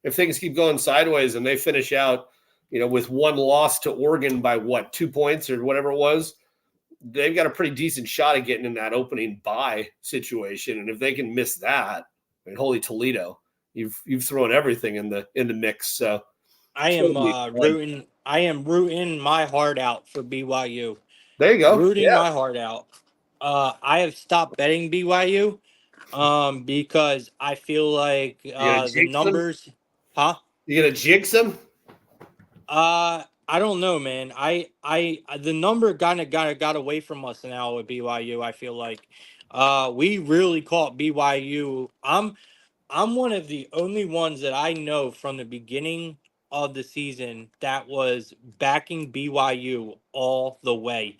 S2: if things keep going sideways and they finish out, with one loss to Oregon by 2 points or whatever it was, they've got a pretty decent shot at getting in that opening bye situation. And if they can miss that, I mean, holy Toledo, you've thrown everything in the mix. So
S1: I
S2: it's going
S1: am
S2: to be fun.
S1: rooting my heart out for BYU.
S2: There you go.
S1: Rooting
S2: Yeah,
S1: my heart out. I have stopped betting BYU because I feel like
S2: you gonna
S1: the
S2: jinx them?
S1: numbers, huh?
S2: You gonna jinx them?
S1: I don't know, man. The number got away from us now with BYU. I feel like, we really caught BYU. I'm one of the only ones that I know from the beginning of the season that was backing BYU all the way.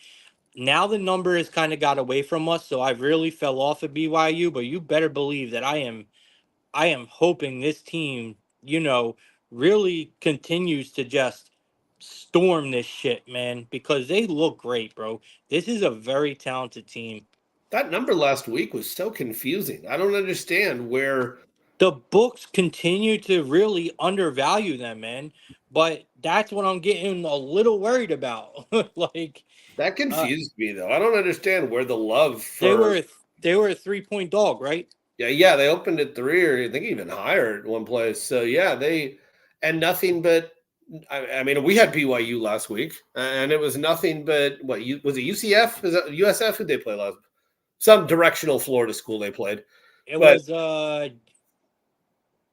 S1: Now the number has kind of got away from us, so I really fell off of BYU. But you better believe that I am hoping this team, really continues to just storm this shit, man, because they look great, bro. This is a very talented team.
S2: That number last week was so confusing. I don't understand where
S1: The books continue to really undervalue them, man. But that's what I'm getting a little worried about. like,
S2: that
S1: uh,
S2: confused me though. I don't understand where the love
S1: they
S2: for
S1: were they were a 3 point dog, right?
S2: yeah, they opened at 3 or I think even higher at one place. So yeah, they and nothing but I mean, we had BYU last week, and it was nothing but what you was it UCF? Is that USF? Who they play last? Some directional Florida school they played,
S1: It
S2: but
S1: was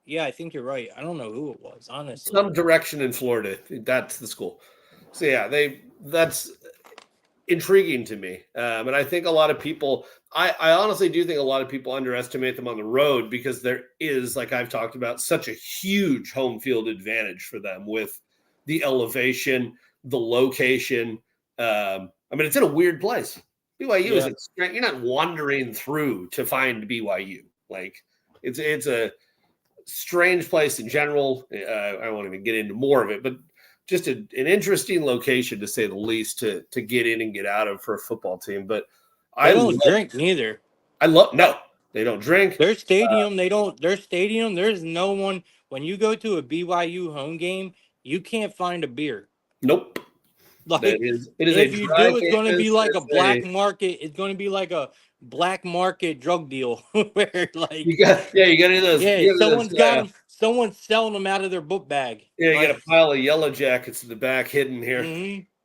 S1: yeah, I think you're right. I don't know who it was, honestly.
S2: some direction in Florida. That's the school. So yeah, that's intriguing to me. And I think a lot of people, I honestly do think a lot of people underestimate them on the road because there is, like I've talked about, such a huge home field advantage for them with the elevation, the location. I mean, it's in a weird place. BYU
S1: Yeah.
S2: isn't, you're not wandering through to find BYU. Like it's a strange place in general. I won't even get into more of it, but just an interesting location to say the least to get in and get out of for a football team. But
S1: They
S2: I
S1: don't
S2: love
S1: drink neither.
S2: no, they don't drink.
S1: Their stadium, there's no one when you go to a BYU home game, you can't find a beer.
S2: Nope. That
S1: Like,
S2: is it is a
S1: if you
S2: dry
S1: do, it's gonna be
S2: campus.
S1: like a
S2: It's
S1: black
S2: a
S1: market. It's gonna be like a black market drug deal where, like,
S2: you got those
S1: yeah,
S2: you got those
S1: someone's selling them out of their book bag.
S2: yeah, you got
S1: Like,
S2: a pile of yellow jackets in the back hidden here.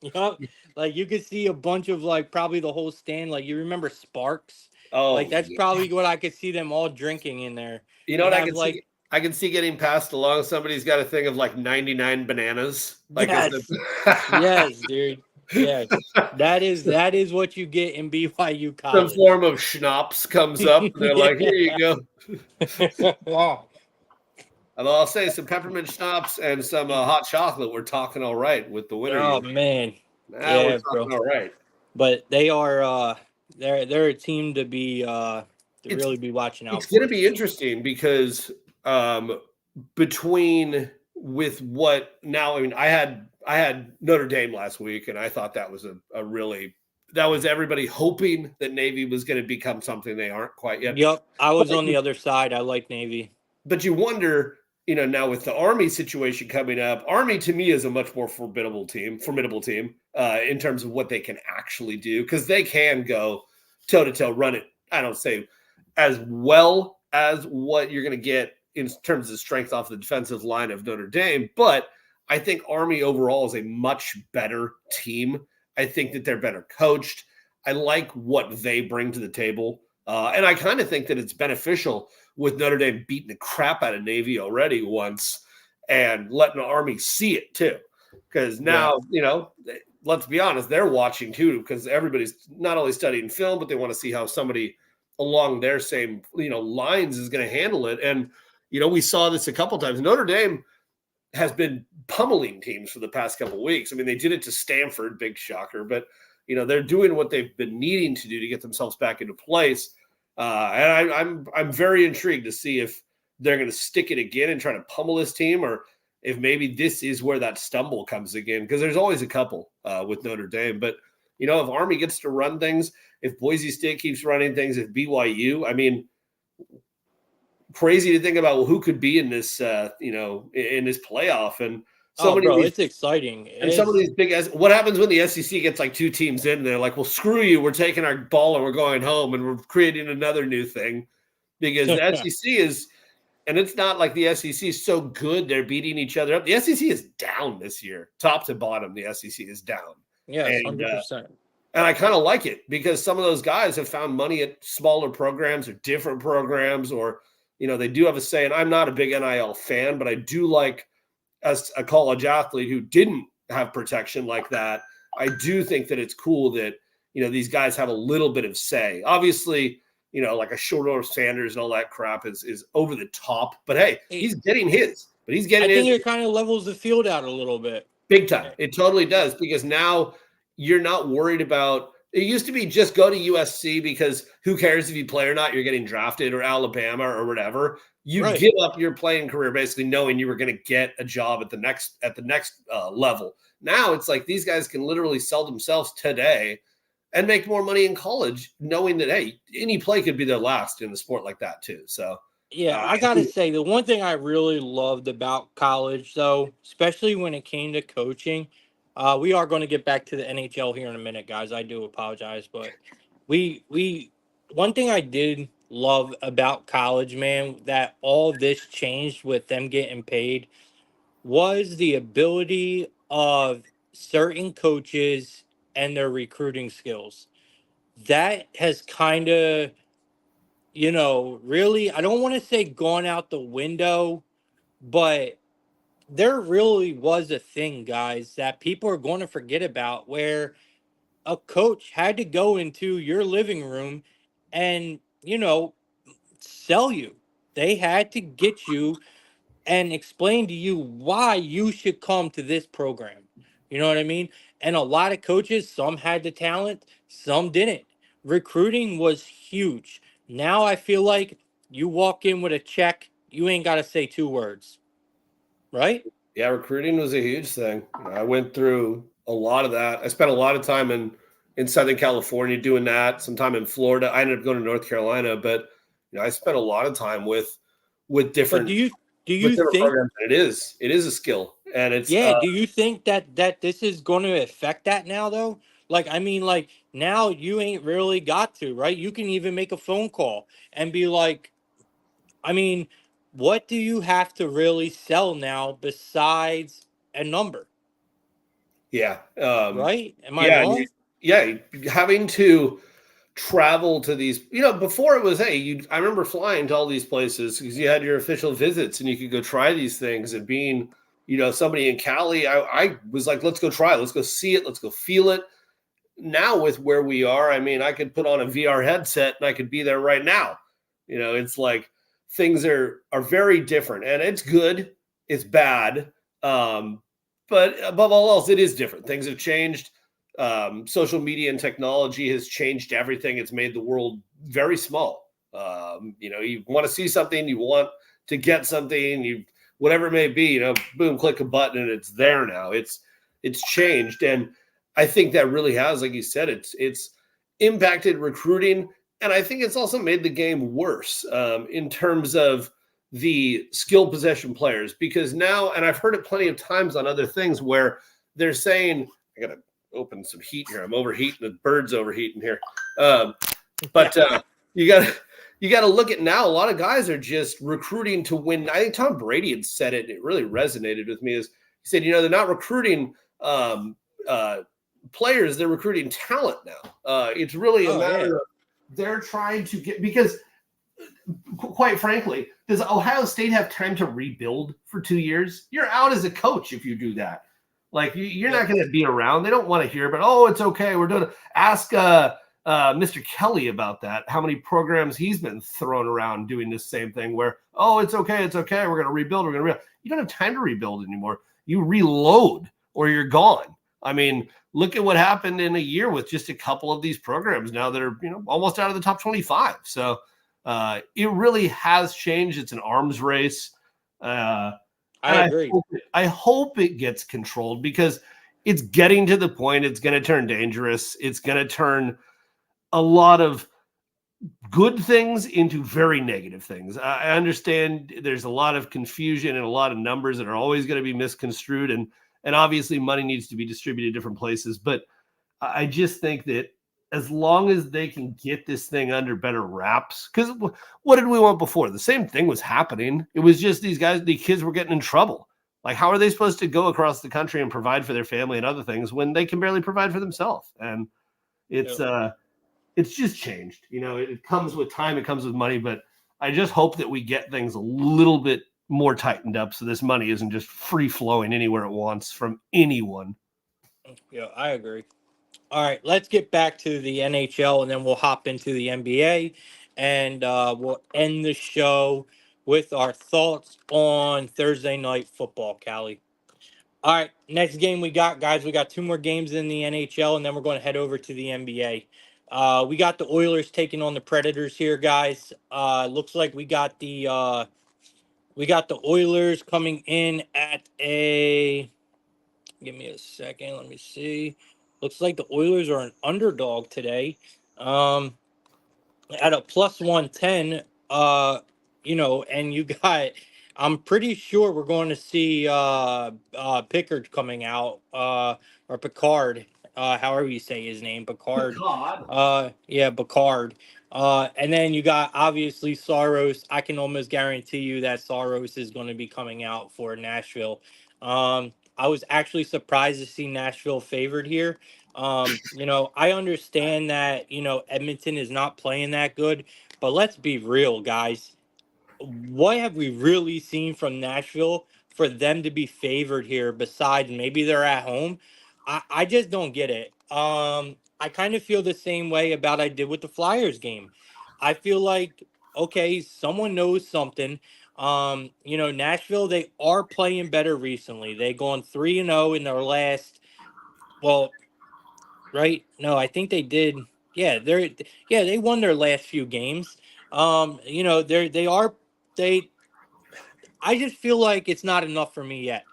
S1: yep. Like, you could see a bunch of, like, probably the whole stand. Like, you remember Sparks? Like,
S2: Oh
S1: that's
S2: yeah.
S1: probably what I could see them all drinking in there.
S2: You know
S1: You
S2: what I
S1: have
S2: can see?
S1: like,
S2: I can see getting passed along. Somebody's got a thing of like 99 bananas. Like as
S1: yes, yes, dude, yes. That is what you get in BYU
S2: some
S1: college.
S2: form of schnapps comes up, and they're like, "Here you go."
S1: Oh,
S2: Although I'll say some peppermint schnapps and some hot chocolate, we're talking all right with the winter
S1: oh
S2: year.
S1: man,
S2: Now we're
S1: yeah, bro.
S2: talking all right.
S1: But they are they're a team to
S2: It's
S1: really be watching
S2: it's
S1: out
S2: going
S1: for.
S2: to be interesting because between with what now, I mean, I had Notre Dame last week, and I thought that was a really that was everybody hoping that Navy was going to become something they aren't quite yet.
S1: Yep, I
S2: But
S1: was on the other side. I like Navy.
S2: but you wonder, now with the Army situation coming up, Army to me is a much more formidable team in terms of what they can actually do because they can go toe to toe, run it. I don't say as well as what you're going to get in terms of strength off the defensive line of Notre Dame, but I think Army overall is a much better team. I think that they're better coached. I like what they bring to the table. And I kind of think that it's beneficial with Notre Dame beating the crap out of Navy already once and letting the Army see it too. Because
S1: Yeah,
S2: now, let's be honest, they're watching too because everybody's not only studying film, but they want to see how somebody along their same, lines is going to handle it. And, we saw this a couple times. Notre Dame has been pummeling teams for the past couple of weeks. I mean, they did it to Stanford, big shocker, but they're doing what they've been needing to do to get themselves back into place. And I'm very intrigued to see if they're going to stick it again and try to pummel this team, or if maybe this is where that stumble comes again. Because there's always a couple with Notre Dame, but if Army gets to run things, if Boise State keeps running things, if BYU, I mean, crazy to think about who could be in this, in this playoff, and so
S1: oh,
S2: many of
S1: bro,
S2: these
S1: it's exciting.
S2: and some of
S1: It's
S2: these big what happens when the SEC gets like two teams in? They're like, well, screw you. We're taking our ball and we're going home and we're creating another new thing because the SEC is, and it's not like the SEC is so good. They're beating each other up. The SEC is down this year, top to bottom. The SEC is down.
S1: yes,
S2: And,
S1: 100%.
S2: and I kind of like it because some of those guys have found money at smaller programs or different programs, or, they do have a say. And I'm not a big NIL fan, but I do like as a college athlete who didn't have protection like that, I do think that it's cool that, these guys have a little bit of say. Obviously, like a Short Sanders and all that crap is over the top. But hey, he's getting his. But he's getting
S1: I
S2: his.
S1: think it kind of levels the field out a little bit.
S2: Big time. It totally does, because now you're not worried about – it used to be just go to USC because who cares if you play or not, you're getting drafted, or Alabama or whatever. You give up your playing career basically knowing you were going to get a job at the next level. Now it's like these guys can literally sell themselves today and make more money in college, knowing that, hey, any play could be their last in the sport like that too. So,
S1: yeah, I got to say, the one thing I really loved about college, though, especially when it came to coaching, we are going to get back to the NHL here in a minute, guys. I do apologize, but one thing I did love about college, man, that all this changed with them getting paid was the ability of certain coaches and their recruiting skills. That has kind of, really, I don't want to say gone out the window, but there really was a thing, guys, that people are going to forget about, where a coach had to go into your living room and, sell you. They had to get you and explain to you why you should come to this program. You know what I mean? And a lot of coaches, some had the talent, some didn't. Recruiting was huge. Now I feel like you walk in with a check, you ain't got to say two words, right?
S2: Yeah, recruiting was a huge thing. I went through a lot of that. I spent a lot of time in Southern California doing that, some time in Florida. I ended up going to North Carolina, but I spent a lot of time with
S1: But
S2: different
S1: do
S2: with
S1: you
S2: different
S1: think,
S2: programs. And it is a skill, and it's
S1: yeah, do you think that this is going to affect that now, though? Like, I mean, like, now you ain't really got to, right? You can even make a phone call and be like, I mean, what do you have to really sell now besides a number,
S2: yeah,
S1: right? Am I
S2: yeah,
S1: wrong?
S2: yeah. Having to travel to these, before it was, hey, I remember flying to all these places because you had your official visits and you could go try these things. And being, somebody in Cali, I was like, let's go try it, let's go see it, let's go feel it. Now with where we are, I mean, I could put on a VR headset and I could be there right now. It's like things are very different, and it's good, it's bad, but above all else, it is different. Things have changed. Social media and technology has changed everything. It's made the world very small. You want to see something, you want to get something, whatever it may be, boom, click a button and it's there now. It's changed, and I think that really has, like you said, it's impacted recruiting, and I think it's also made the game worse in terms of the skill possession players, because now, and I've heard it plenty of times on other things where they're saying, I gotta open some heat here. I'm overheating. The bird's overheating here. But you got to look at now. A lot of guys are just recruiting to win. I think Tom Brady had said it, and it really resonated with me. Is he said, they're not recruiting players; they're recruiting talent now. It's really a matter of they're trying to get, because quite frankly, does Ohio State have time to rebuild for 2 years? You're out as a coach if you do that. Like, you're not going to be around. They don't want to hear, but, oh, it's okay, we're doing it. Ask Mr. Kelly about that, how many programs he's been thrown around doing this same thing where, oh, it's okay, we're going to rebuild, You don't have time to rebuild anymore. You reload or you're gone. I mean, look at what happened in a year with just a couple of these programs now that are, almost out of the top 25. So it really has changed. It's an arms race.
S1: I agree.
S2: I hope it gets controlled, because it's getting to the point it's going to turn dangerous. It's going to turn a lot of good things into very negative things. I understand there's a lot of confusion and a lot of numbers that are always going to be misconstrued, and obviously money needs to be distributed different places. But I just think that as long as they can get this thing under better wraps, because what did we want before? The same thing was happening. It was just the kids were getting in trouble. Like, how are they supposed to go across the country and provide for their family and other things when they can barely provide for themselves? And it's just changed. It comes with time, it comes with money, but I just hope that we get things a little bit more tightened up, so this money isn't just free flowing anywhere it wants from anyone.
S1: Yeah, I agree. All right, let's get back to the NHL and then we'll hop into the NBA and we'll end the show with our thoughts on Thursday night football, Callie. All right, next game we got, guys. We got two more games in the NHL and then we're going to head over to the NBA. We got the Oilers taking on the Predators here, guys. Looks like we got the Oilers coming in at a. Give me a second. Let me see. Looks like the Oilers are an underdog today. Um, at a plus 110, and you got, I'm pretty sure we're going to see Pickard coming out, or Picard, however you say his name, Picard.
S2: God.
S1: Yeah, Picard. And then you got obviously Saros. I can almost guarantee you that Saros is going to be coming out for Nashville. I was actually surprised to see Nashville favored here. I understand that, Edmonton is not playing that good, but let's be real, guys. What have we really seen from Nashville for them to be favored here besides maybe they're at home? I just don't get it. I kind of feel the same way about I did with the Flyers game. I feel like, okay, someone knows something. Nashville, they are playing better recently. They gone 3-0 in their last, well, right? No, I think they did. They won their last few games. They are they. I just feel like it's not enough for me yet.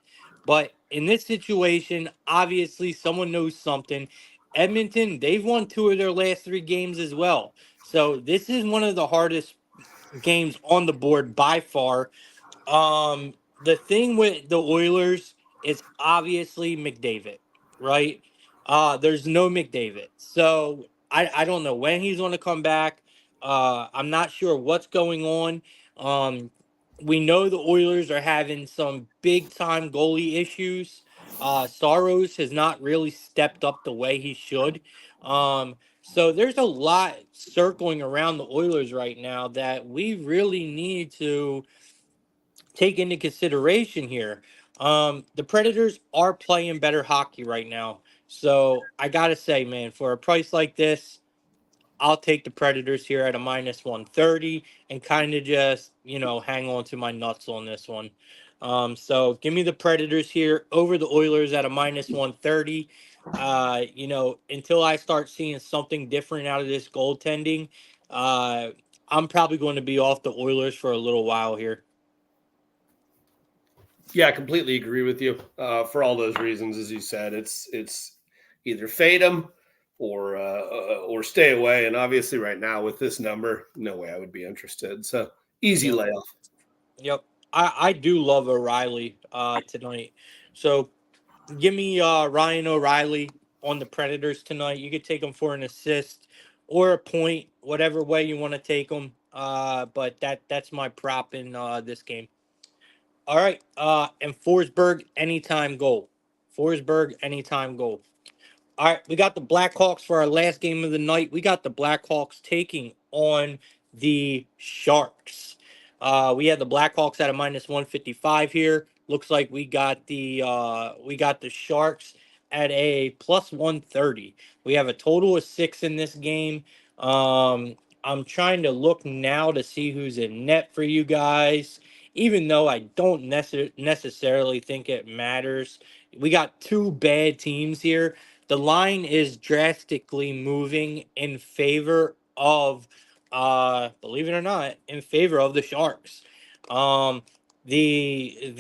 S1: But in this situation, obviously someone knows something. Edmonton, they've won two of their last three games as well. So this is one of the hardest games on the board by far. The thing with the Oilers is obviously McDavid, right? There's no McDavid, so I don't know when he's going to come back. I'm not sure what's going on. Um, we know the Oilers are having some big time goalie issues. Saros has not really stepped up the way he should. So there's a lot circling around the Oilers right now that we really need to take into consideration here. The Predators are playing better hockey right now. So I gotta say, man, for a price like this, I'll take the Predators here at a minus 130 and kind of just, hang on to my nuts on this one. So give me the Predators here over the Oilers at a minus 130. Until I start seeing something different out of this goaltending, uh, I'm probably going to be off the Oilers for a little while here.
S2: Yeah, I completely agree with you. For all those reasons, as you said, it's either fade them or stay away. And obviously, right now with this number, no way I would be interested. So easy
S1: Yep.
S2: layoff.
S1: Yep. I do love O'Reilly tonight. So give me Ryan O'Reilly on the Predators tonight. You could take him for an assist or a point, whatever way you want to take him. But that's my prop in this game. All right. And Forsberg anytime goal. Forsberg anytime goal. All right, we got the Blackhawks for our last game of the night. We got the Blackhawks taking on the Sharks. We had the Blackhawks at a minus 155 here. Looks like we got the Sharks at a plus 130. We have a total of 6 in this game. I'm trying to look now to see who's in net for you guys, even though I don't necessarily think it matters. We got two bad teams here. The line is drastically moving in favor of, believe it or not, in favor of the Sharks. Um, the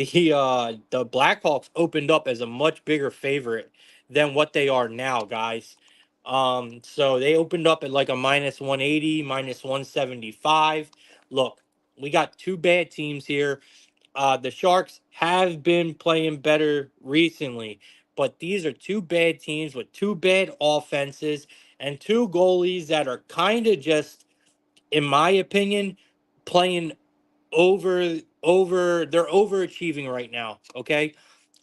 S1: Blackhawks opened up as a much bigger favorite than what they are now, guys. So they opened up at like a minus 180, minus 175. Look, we got two bad teams here. The Sharks have been playing better recently, but these are two bad teams with two bad offenses and two goalies that are kind of just, in my opinion, playing over. They're overachieving right now. Okay,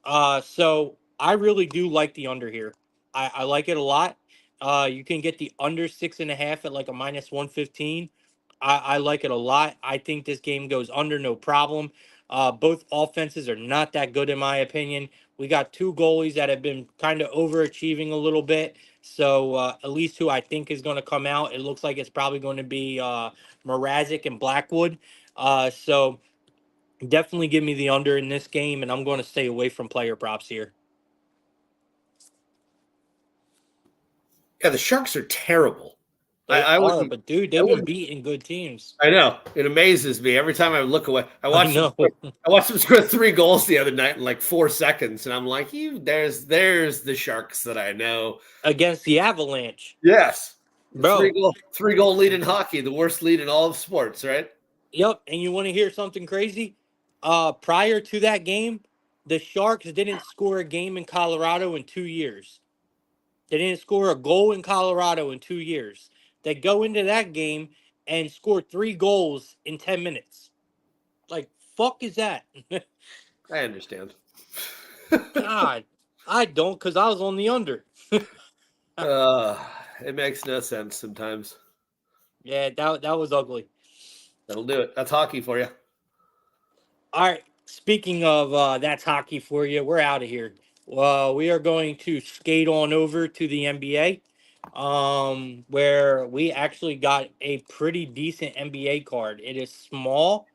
S1: so I really do like the under here. I like it a lot. You can get the under 6.5 at like a minus 115. I like it a lot. I think this game goes under no problem. Both offenses are not that good, in my opinion. We got two goalies that have been kind of overachieving a little bit. So at least who I think is going to come out, it looks like it's probably going to be Mrazek and Blackwood. So definitely give me the under in this game, and I'm going to stay away from player props here.
S2: Yeah, the Sharks are terrible.
S1: They
S2: I
S1: are,
S2: wouldn't.
S1: but dude,
S2: I
S1: they've been
S2: wouldn't.
S1: beating good teams.
S2: I know it amazes me every time I look away.
S1: I know.
S2: I watched them score 3 goals the other night in like 4 seconds, and I'm like, "You, there's the Sharks that I know."
S1: Against the Avalanche,
S2: Yes, the three
S1: bro.
S2: goal three goal lead in hockey, the worst lead in all of sports, right?
S1: Yep. And you want to hear something crazy? Prior to that game, the Sharks didn't score a game in Colorado in 2 years. They didn't score a goal in Colorado in 2 years. They go into that game and score 3 goals in 10 minutes. Like, fuck is that?
S2: I understand.
S1: God, I don't, because I was on the under.
S2: uh, it makes no sense sometimes.
S1: Yeah, that was ugly.
S2: That'll do it. That's hockey for you.
S1: All right. Speaking of that's hockey for you, we're out of here. We are going to skate on over to the NBA, where we actually got a pretty decent NBA card. It is small.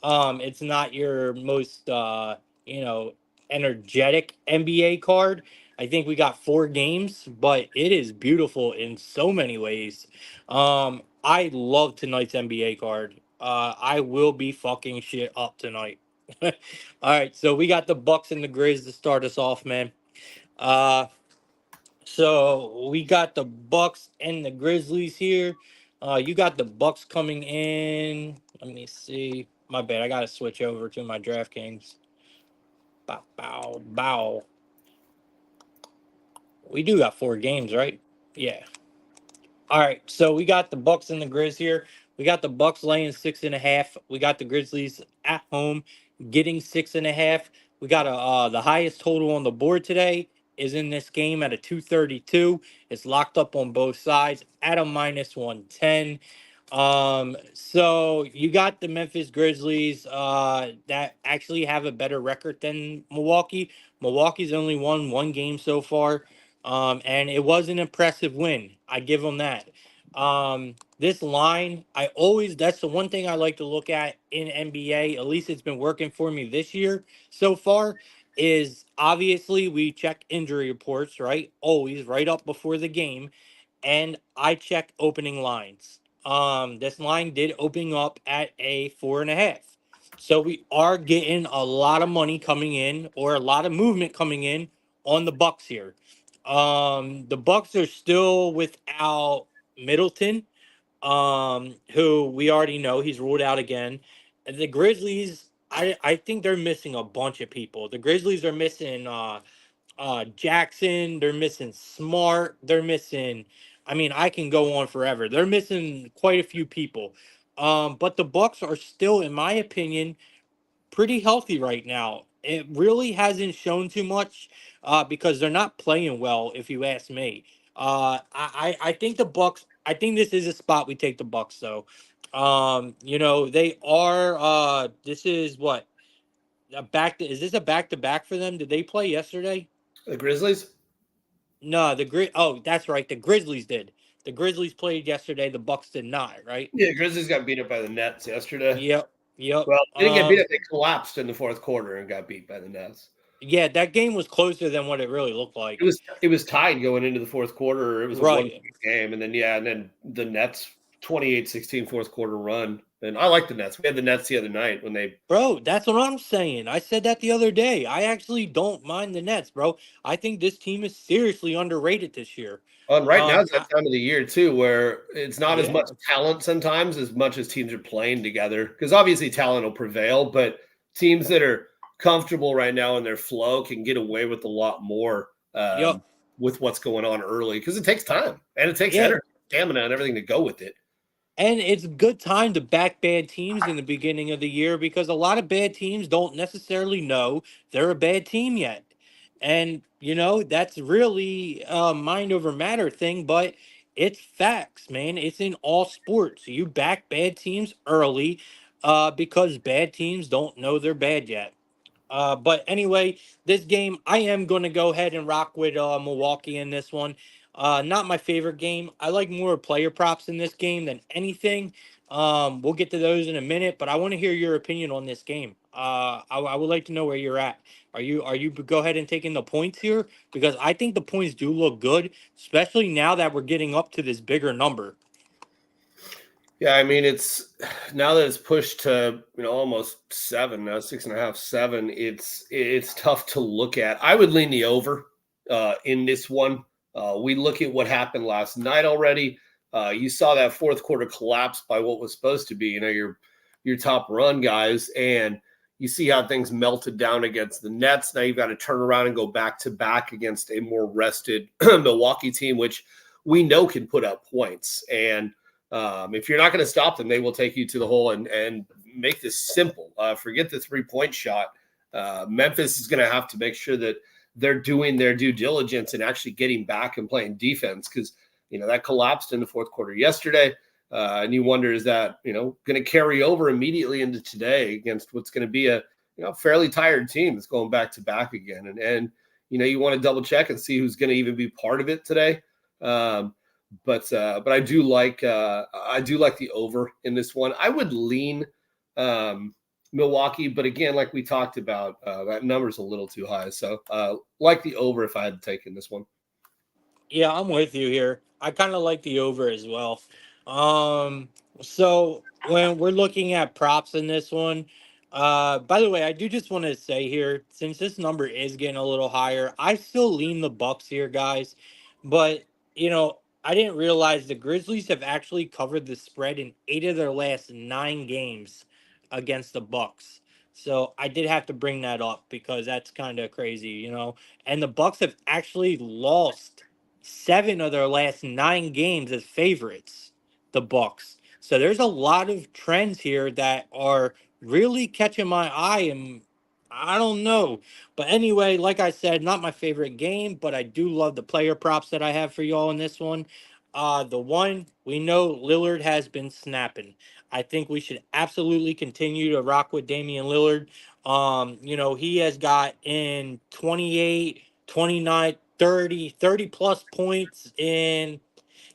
S1: It's not your most you know, energetic NBA card. I think we got 4 games, but it is beautiful in so many ways. I love tonight's NBA card. I will be fucking shit up tonight. All right, so we got the Bucks and the Grizz to start us off, man. Uh, so we got the Bucks and the Grizzlies here. You got the Bucks coming in. Let me see. My bad. I gotta switch over to my DraftKings. Bow, bow, bow. We do got 4 games, right? Yeah. All right, so we got the Bucks and the Grizz here. We got the Bucks laying 6.5. We got the Grizzlies at home getting 6.5. We got the highest total on the board today is in this game at a 232. It's locked up on both sides at a minus 110. So you got the Memphis Grizzlies that actually have a better record than Milwaukee. Milwaukee's only won 1 game so far. And it was an impressive win. I give them that. This line, that's the one thing I like to look at in NBA. At least it's been working for me this year so far. Is obviously we check injury reports, right? Always right up before the game, and I check opening lines. This line did open up at a 4.5. So we are getting a lot of money coming in, or a lot of movement coming in on the Bucks here. The Bucks are still without Middleton, who we already know he's ruled out again. And the Grizzlies, I think they're missing a bunch of people. The Grizzlies are missing Jackson, they're missing Smart, they're missing. I mean, I can go on forever. They're missing quite a few people. But the Bucks are still, in my opinion, pretty healthy right now. It really hasn't shown too much because they're not playing well, if you ask me. I think the Bucks. I think this is a spot we take the Bucks though. You know they are. This is what a back. Is this a back to back for them? Did they play yesterday?
S2: The Grizzlies.
S1: No, the Gri. Oh, that's right. The Grizzlies did. The Grizzlies played yesterday. The Bucks did not. Right?
S2: Yeah, the Grizzlies got beat up by the Nets yesterday.
S1: Yep. Yep.
S2: Well, they didn't get beat up. They collapsed in the fourth quarter and got beat by the Nets.
S1: Yeah, that game was closer than what it really looked like.
S2: It was tied going into the fourth quarter. It was a one
S1: Right.
S2: game, and then the Nets 28-16 fourth quarter run. And I like the Nets. We had the Nets the other night when they.
S1: Bro, that's what I'm saying. I said that the other day. I actually don't mind the Nets, bro. I think this team is seriously underrated this year.
S2: And right now it's that
S1: I,
S2: time of the year too, where it's not as much
S1: yeah,
S2: talent sometimes as much as teams are playing together. Because obviously talent will prevail, but teams that are comfortable right now in their flow can get away with a lot more
S1: yep,
S2: with what's going on early. Because it takes time and it takes
S1: yeah.
S2: energy, stamina, and everything to go with it.
S1: And it's a good time to back bad teams in the beginning of the year because a lot of bad teams don't necessarily know they're a bad team yet. And, you know, that's really a mind over matter thing, but it's facts, man. It's in all sports. You back bad teams early. because bad teams don't know they're bad yet. But anyway, this game, I am going to go ahead and rock with Milwaukee in this one. Not my favorite game. I like more player props in this game than anything. We'll get to those in a minute, but I want to hear your opinion on this game. I would like to know where you're at. Are you go ahead and taking the points here? Because I think the points do look good, especially now that we're getting up to this bigger number.
S2: Yeah, I mean it's now that it's pushed to almost seven now, 6.5, 7. It's tough to look at. I would lean the over in this one. We look at what happened last night already. You saw that fourth quarter collapse by what was supposed to be your top run guys, and you see how things melted down against the Nets. Now you've got to turn around and go back to back against a more rested Milwaukee team, which we know can put up points. And if you're not going to stop them, they will take you to the hole and make this simple. Forget the 3-point shot. Memphis is going to have to make sure that they're doing their due diligence and actually getting back and playing defense, because that collapsed in the fourth quarter yesterday. And you wonder, is that going to carry over immediately into today against what's going to be a fairly tired team that's going back to back again, and you want to double check and see who's going to even be part of it today. But I do like the over in this one. I would lean Milwaukee, but again, like we talked about, that number's a little too high. So like the over if I had taken this one.
S1: Yeah, I'm with you here. I kind of like the over as well. Um, so when we're looking at props in this one, by the way, I do just want to say here, since this number is getting a little higher, I still lean the Bucks here, guys. But I didn't realize the Grizzlies have actually covered the spread in 8 of their last 9 games against the Bucks. So I did have to bring that up because that's kind of crazy. And the Bucks have actually lost 7 of their last 9 games as favorites, the Bucks. So there's a lot of trends here that are really catching my eye, and I don't know. But anyway, like I said, not my favorite game, but I do love the player props that I have for y'all in this one. The one we know Lillard has been snapping. I think we should absolutely continue to rock with Damian Lillard. He has got in 28, 29, 30 plus points in.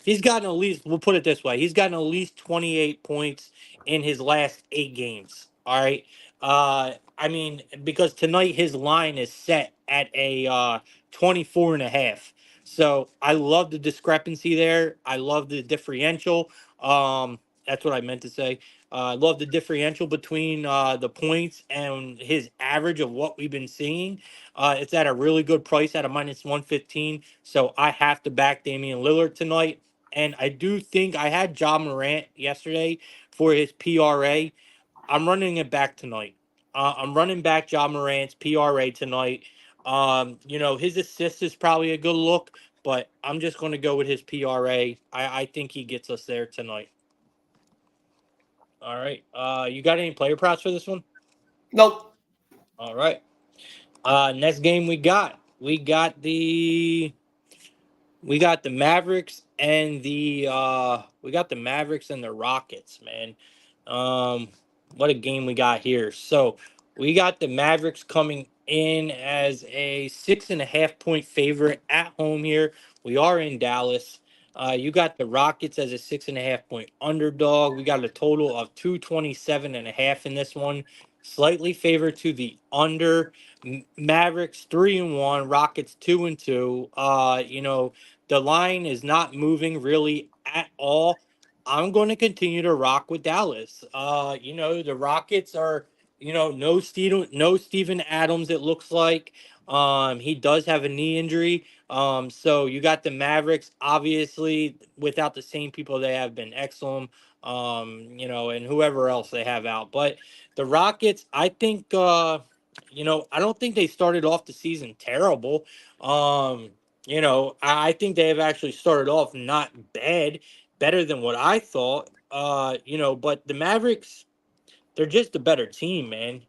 S1: He's gotten at least, we'll put it this way, he's gotten at least 28 points in his last 8 games. All right. I mean, because tonight his line is set at a 24 and a half. So I love the discrepancy there. I love the differential. That's what I meant to say. I love the differential between the points and his average of what we've been seeing. It's at a really good price at a minus 115. So I have to back Damian Lillard tonight. And I do think I had Ja Morant yesterday for his PRA. I'm running it back tonight. I'm running back Ja Morant's PRA tonight. His assist is probably a good look, but I'm just going to go with his PRA. I think he gets us there tonight. All right. You got any player props for this one?
S2: Nope.
S1: All right. Next game we got the Mavericks and the Rockets, man. What a game we got here. So we got the Mavericks coming in as a 6.5 point favorite at home here. We are in Dallas. You got the Rockets as a 6.5 point underdog. We got a total of 227.5 in this one. Slightly favored to the under. Mavericks 3-1, Rockets 2-2. The line is not moving really at all. I'm going to continue to rock with Dallas. The Rockets are, no Steven Adams. It looks like, he does have a knee injury. So you got the Mavericks, obviously, without the same people they have been excellent. And whoever else they have out, but the Rockets, I think, I don't think they started off the season terrible. I think they have actually started off not bad, better than what I thought. But the Mavericks, they're just a better team, man.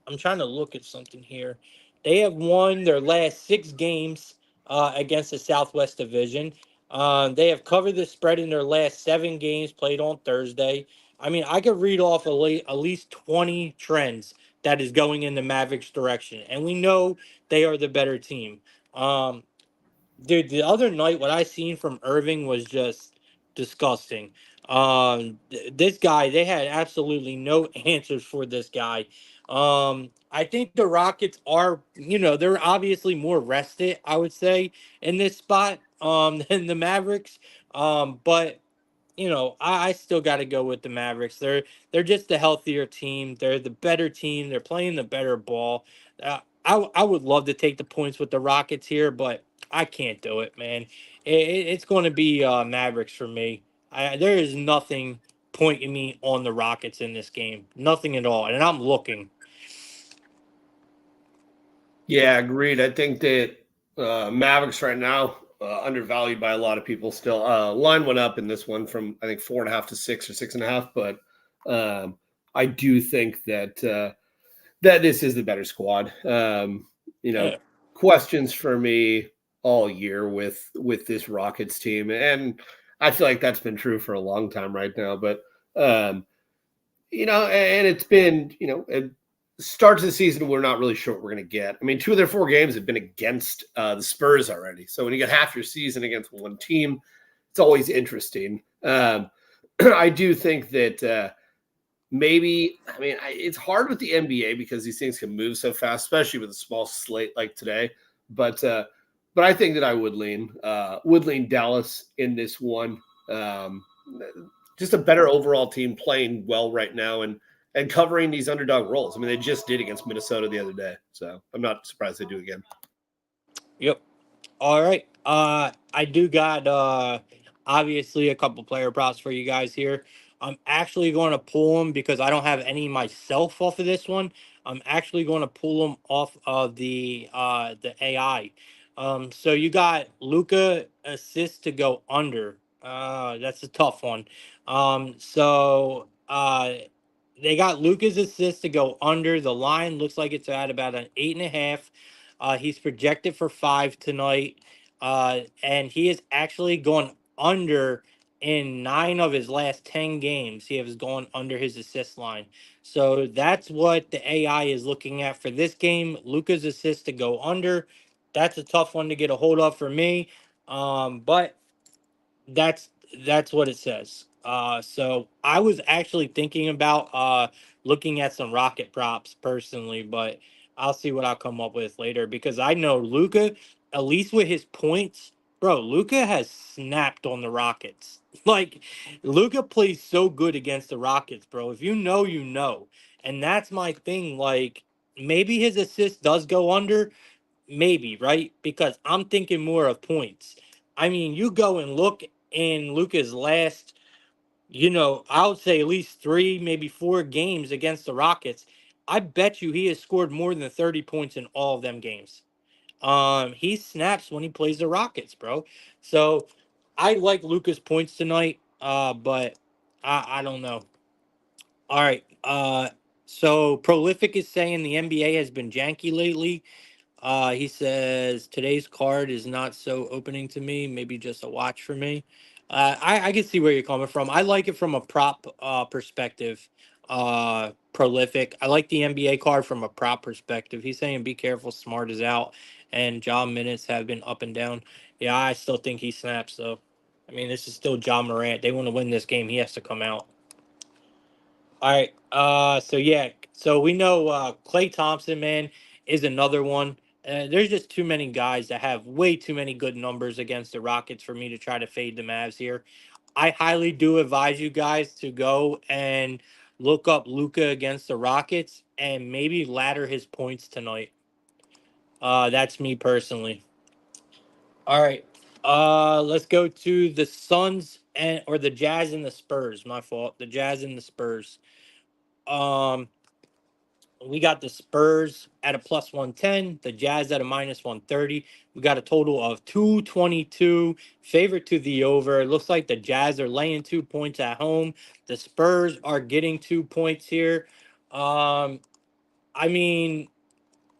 S1: I'm trying to look at something here. They have won their last 6 games against the Southwest Division. They have covered the spread in their last 7 games played on Thursday. I mean, I could read off at least 20 trends that is going in the Mavericks direction, and we know they are the better team. Um, Dude, the other night, what I seen from Irving was just disgusting. This guy, they had absolutely no answers for this guy. I think the Rockets are, they're obviously more rested, I would say, in this spot than the Mavericks. But I still got to go with the Mavericks. They're just the healthier team. They're the better team. They're playing the better ball. I would love to take the points with the Rockets here, but I can't do it, man. It's going to be Mavericks for me. There is nothing pointing me on the Rockets in this game. Nothing at all, and I'm looking.
S2: Yeah, agreed. I think that Mavericks right now undervalued by a lot of people. Still, line went up in this one from I think 4.5 to 6 or 6.5, but I do think that that this is the better squad. You know,
S1: Yeah.
S2: questions for me all year with this Rockets team, and I feel like that's been true for a long time right now. But um, and it's been, start to the season, we're not really sure what we're going to get. I mean, 2 of their 4 games have been against the Spurs already. So when you get half your season against one team, it's always interesting. I do think that maybe, I mean, it's hard with the NBA because these things can move so fast, especially with a small slate like today. But I think that I would lean Dallas in this one. Um, just a better overall team playing well right now and covering these underdog roles. I mean, they just did against Minnesota the other day, so I'm not surprised they do again.
S1: Yep. All right. I do got obviously a couple player props for you guys here. I'm actually going to pull them because I don't have any myself off of this one. I'm actually going to pull them off of the AI. So you got Luca assist to go under. That's a tough one. They got Luca's assist to go under. The line looks like it's at about an 8.5. He's projected for 5 tonight, and he is actually gone under in 9 of his last 10 games. He has gone under his assist line. So that's what the AI is looking at for this game. Luca's assist to go under. That's a tough one to get a hold of for me. But that's that's what it says. So I was actually thinking about looking at some rocket props personally, but I'll see what I'll come up with later because I know Luca, at least with his points, bro. Luca has snapped on the Rockets. Like Luca plays so good against the Rockets, bro. If you know, you know, and that's my thing. Like maybe his assist does go under, maybe, right? Because I'm thinking more of points. I mean, you go and look in Luca's last, I would say at least 3, maybe 4 games against the Rockets. I bet you he has scored more than 30 points in all of them games. He snaps when he plays the Rockets, bro. So I like Luca's points tonight, but I don't know. All right. So Prolific is saying the NBA has been janky lately. He says today's card is not so opening to me. Maybe just a watch for me. I can see where you're coming from. I like it from a prop perspective. Prolific. I like the NBA card from a prop perspective. He's saying be careful, Smart is out, and John minutes have been up and down. Yeah, I still think he snaps though. I mean, this is still John Morant. They want to win this game. He has to come out. All right. So yeah. So we know Clay Thompson, man, is another one. There's just too many guys that have way too many good numbers against the Rockets for me to try to fade the Mavs here. I highly do advise you guys to go and look up Luca against the Rockets and maybe ladder his points tonight. That's me personally. All right. Let's go to the Suns and or the Jazz and the Spurs. My fault. The Jazz and the Spurs. Um, We got the Spurs at a plus 110, the Jazz at a minus 130. We got a total of 222, favorite to the over. It looks like the Jazz are laying 2 points at home. The Spurs are getting 2 points here. Um, I mean,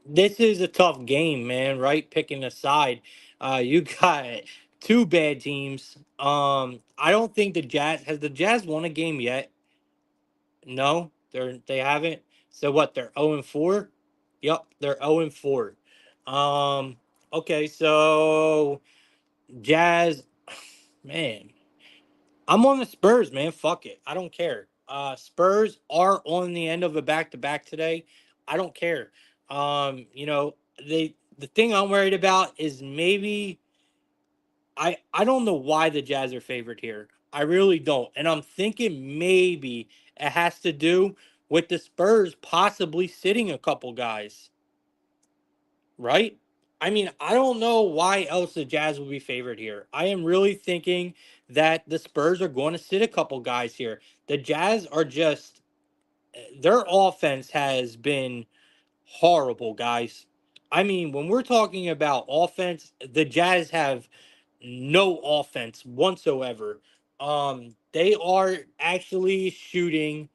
S1: this is a tough game, man, right? Picking a side. You got two bad teams. I don't think the Jazz won a game yet. No, they haven't. So what? They're 0-4. Yep, they're 0-4. Um. Okay, so Jazz, man, I'm on the Spurs, man. Fuck it, I don't care. Spurs are on the end of a back to back today. I don't care. The thing I'm worried about is maybe I don't know why the Jazz are favored here. I really don't. And I'm thinking maybe it has to do with the Spurs possibly sitting a couple guys, right? I mean, I don't know why else the Jazz will be favored here. I am really thinking that the Spurs are going to sit a couple guys here. The Jazz are just their offense has been horrible, guys. I mean, when we're talking about offense, the Jazz have no offense whatsoever. They are actually shooting.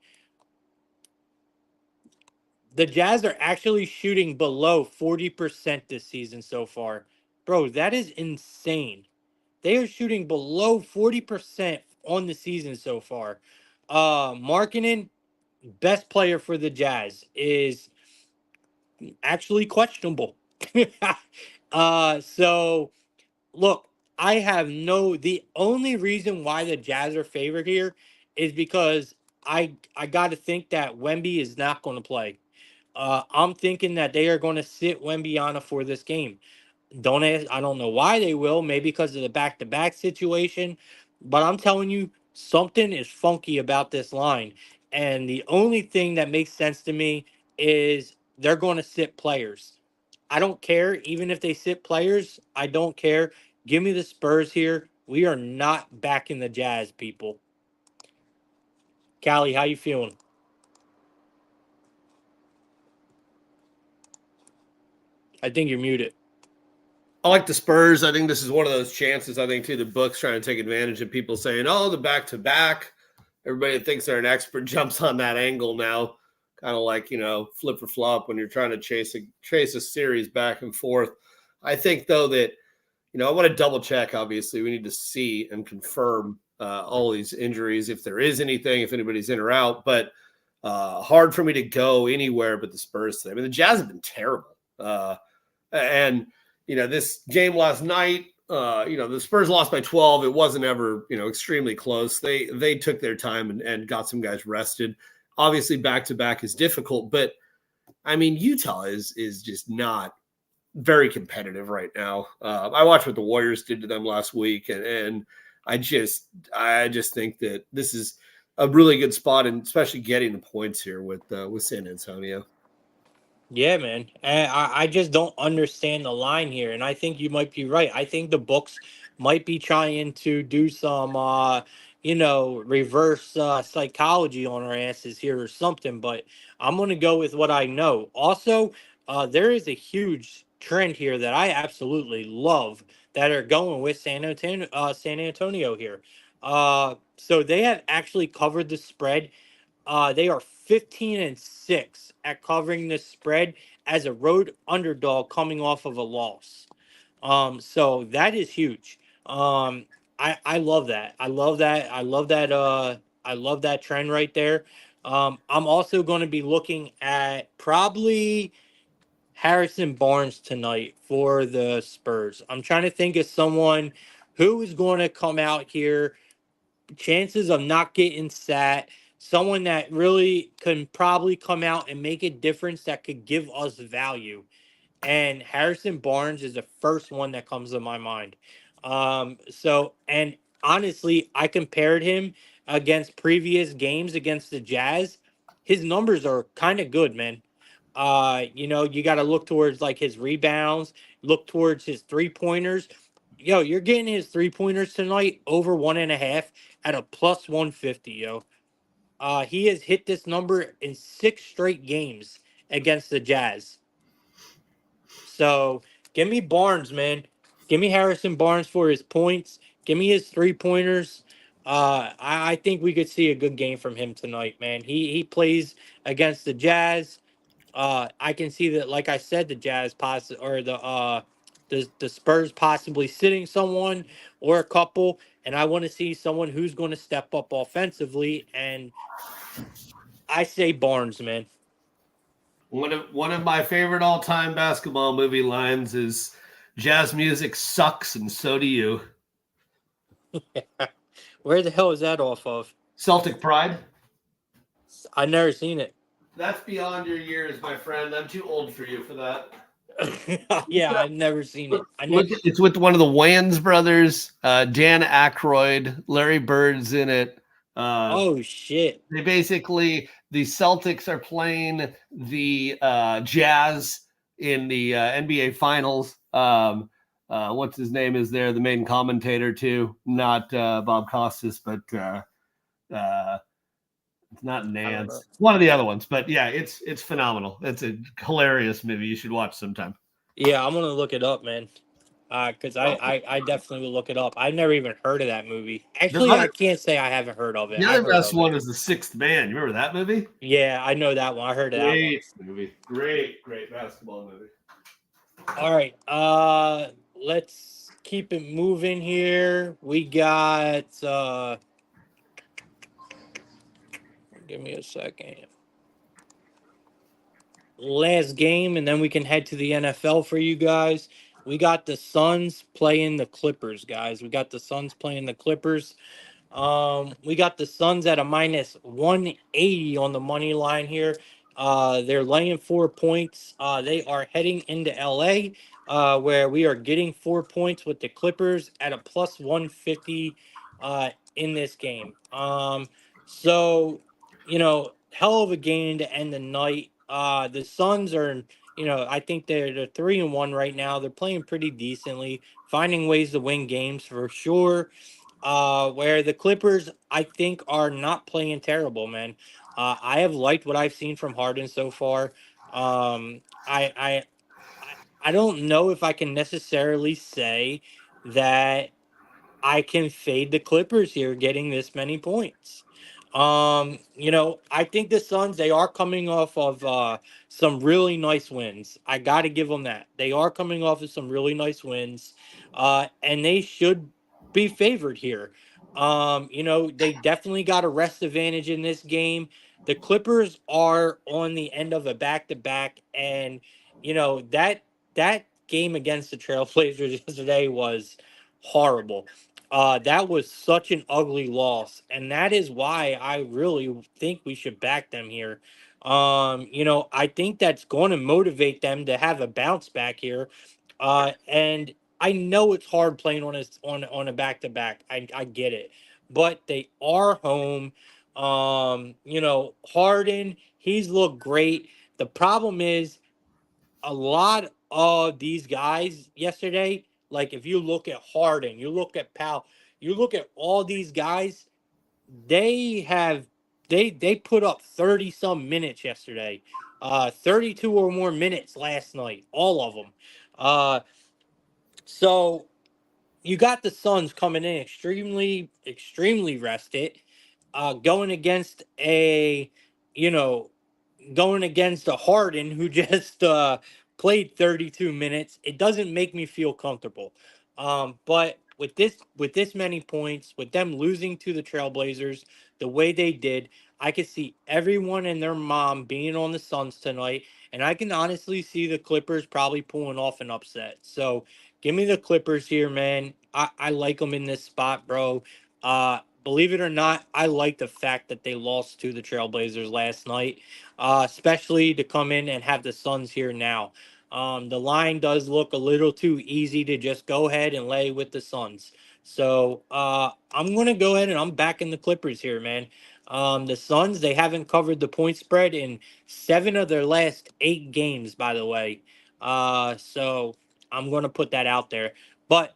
S1: The Jazz are actually shooting below 40% this season so far. Bro, that is insane. They are shooting below 40% on the season so far. Markkinen, best player for the Jazz, is actually questionable. So look, I have the only reason why the Jazz are favored here is because I got to think that Wemby is not going to play. I'm thinking that they are going to sit Wembyana for this game. I don't know why they will. Maybe because of the back-to-back situation, but I'm telling you, something is funky about this line. And the only thing that makes sense to me is they're going to sit players. I don't care, even if they sit players. I don't care. Give me the Spurs here. We are not backing the Jazz, people. Callie, how you feeling? I think you're muted.
S2: I like the Spurs. I think this is one of those chances. I think too the books trying to take advantage of people saying, "Oh, the back to back." Everybody that thinks they're an expert jumps on that angle now, kind of like flip or flop when you're trying to chase a series back and forth. I think though that I want to double check. Obviously, we need to see and confirm all these injuries if there is anything, if anybody's in or out. But hard for me to go anywhere but the Spurs today. I mean, the Jazz have been terrible. And this game last night, the Spurs lost by 12. It wasn't ever extremely close. They took their time and got some guys rested. Obviously, back to back is difficult, but I mean, Utah is just not very competitive right now. I watched what the Warriors did to them last week, and I just think that this is a really good spot, and especially getting the points here with San Antonio.
S1: Yeah, man. And I just don't understand the line here. And I think you might be right. I think the books might be trying to do some, reverse psychology on our asses here or something. But I'm going to go with what I know. Also, there is a huge trend here that I absolutely love that are going with San Antonio here. So they have actually covered the spread. They are 15-6 at covering this spread as a road underdog coming off of a loss. So that is huge. I love that. I love that. I love that. I love that trend right there. I'm also going to be looking at probably Harrison Barnes tonight for the Spurs. I'm trying to think of someone who is going to come out here, chances of not getting sat, someone that really can probably come out and make a difference that could give us value. And Harrison Barnes is the first one that comes to my mind. And honestly, I compared him against previous games against the Jazz. His numbers are kind of good, man. You got to look towards like his rebounds, look towards his three pointers. Yo, you're getting his three pointers tonight over 1.5 at a plus 150, yo. He has hit this number in 6 straight games against the Jazz. So give me Barnes, man. Give me Harrison Barnes for his points. Give me his three pointers. I think we could see a good game from him tonight, man. He plays against the Jazz. I can see that, like I said, the Jazz or the Spurs possibly sitting someone or a couple, and I want to see someone who's going to step up offensively and I say Barnes, man.
S2: One of my favorite all-time basketball movie lines is jazz music sucks and so do you.
S1: Where the hell is that off of?
S2: Celtic Pride.
S1: I've never seen it.
S2: That's beyond your years, my friend. I'm too old for you for that.
S1: Yeah, I've never seen it.
S2: Look, it's with one of the Wayans brothers, Dan Aykroyd, Larry Bird's in it.
S1: Oh shit!
S2: They basically the Celtics are playing the Jazz in the NBA Finals. What's his name is there? The main commentator too, not Bob Costas, but it's not
S1: I don't know.
S2: Nance. It's one of the other ones, but yeah, it's phenomenal. It's a hilarious movie. You should watch sometime.
S1: Yeah, I'm gonna look it up, man. Because I definitely will look it up. I've never even heard of that movie.
S2: The
S1: Actually, I
S2: other
S1: can't say I haven't heard of it.
S2: the
S1: I
S2: other
S1: heard
S2: best
S1: of it.
S2: one is The Sixth Man. You remember that movie?
S1: Yeah, I know that one. I heard of that one.
S2: Great movie. Great basketball movie.
S1: All right. Let's keep it moving here. We got give me a second. Last game, and then we can head to the NFL for you guys. We got the Suns playing the Clippers, guys. We got the Suns playing the Clippers. We got the Suns at a minus 180 on the money line here. They're laying 4 points. They are heading into LA, where we are getting 4 points with the Clippers at a plus 150 in this game. So, hell of a game to end the night. The Suns are, I think they're 3-1 right now. They're playing pretty decently, finding ways to win games for sure. Where the Clippers, I think, are not playing terrible, man. I have liked what I've seen from Harden so far. Um, I, I, I don't know if I can necessarily say that I can fade the Clippers here getting this many points. I think the Suns, they are coming off of some really nice wins. I got to give them that. They are coming off of some really nice wins, and they should be favored here. They definitely got a rest advantage in this game. The Clippers are on the end of a back to back, and that game against the Trailblazers yesterday was horrible. That was such an ugly loss, and that is why I really think we should back them here. I think that's going to motivate them to have a bounce back here. And I know it's hard playing on a back to back. I get it, but they are home. Harden, he's looked great. The problem is a lot of these guys yesterday, like if you look at Harden, you look at Powell, you look at all these guys, they have they put up 30 some minutes yesterday. 32 or more minutes last night, all of them. So you got the Suns coming in extremely rested, going against you know going against a Harden who just played 32 minutes. It doesn't make me feel comfortable. But with this many points, with them losing to the Trailblazers the way they did, I could see everyone and their mom being on the Suns tonight, and I can honestly see the Clippers probably pulling off an upset. So give me the Clippers here, man. I like them in this spot, bro. Believe it or not, I like the fact that they lost to the Trailblazers last night, especially to come in and have the Suns here now. The line does look a little too easy to just go ahead and lay with the Suns. So I'm going to go ahead and I'm backing the Clippers here, man. The Suns, they haven't covered the point spread in 7 of their last 8 games, by the way. So I'm going to put that out there. But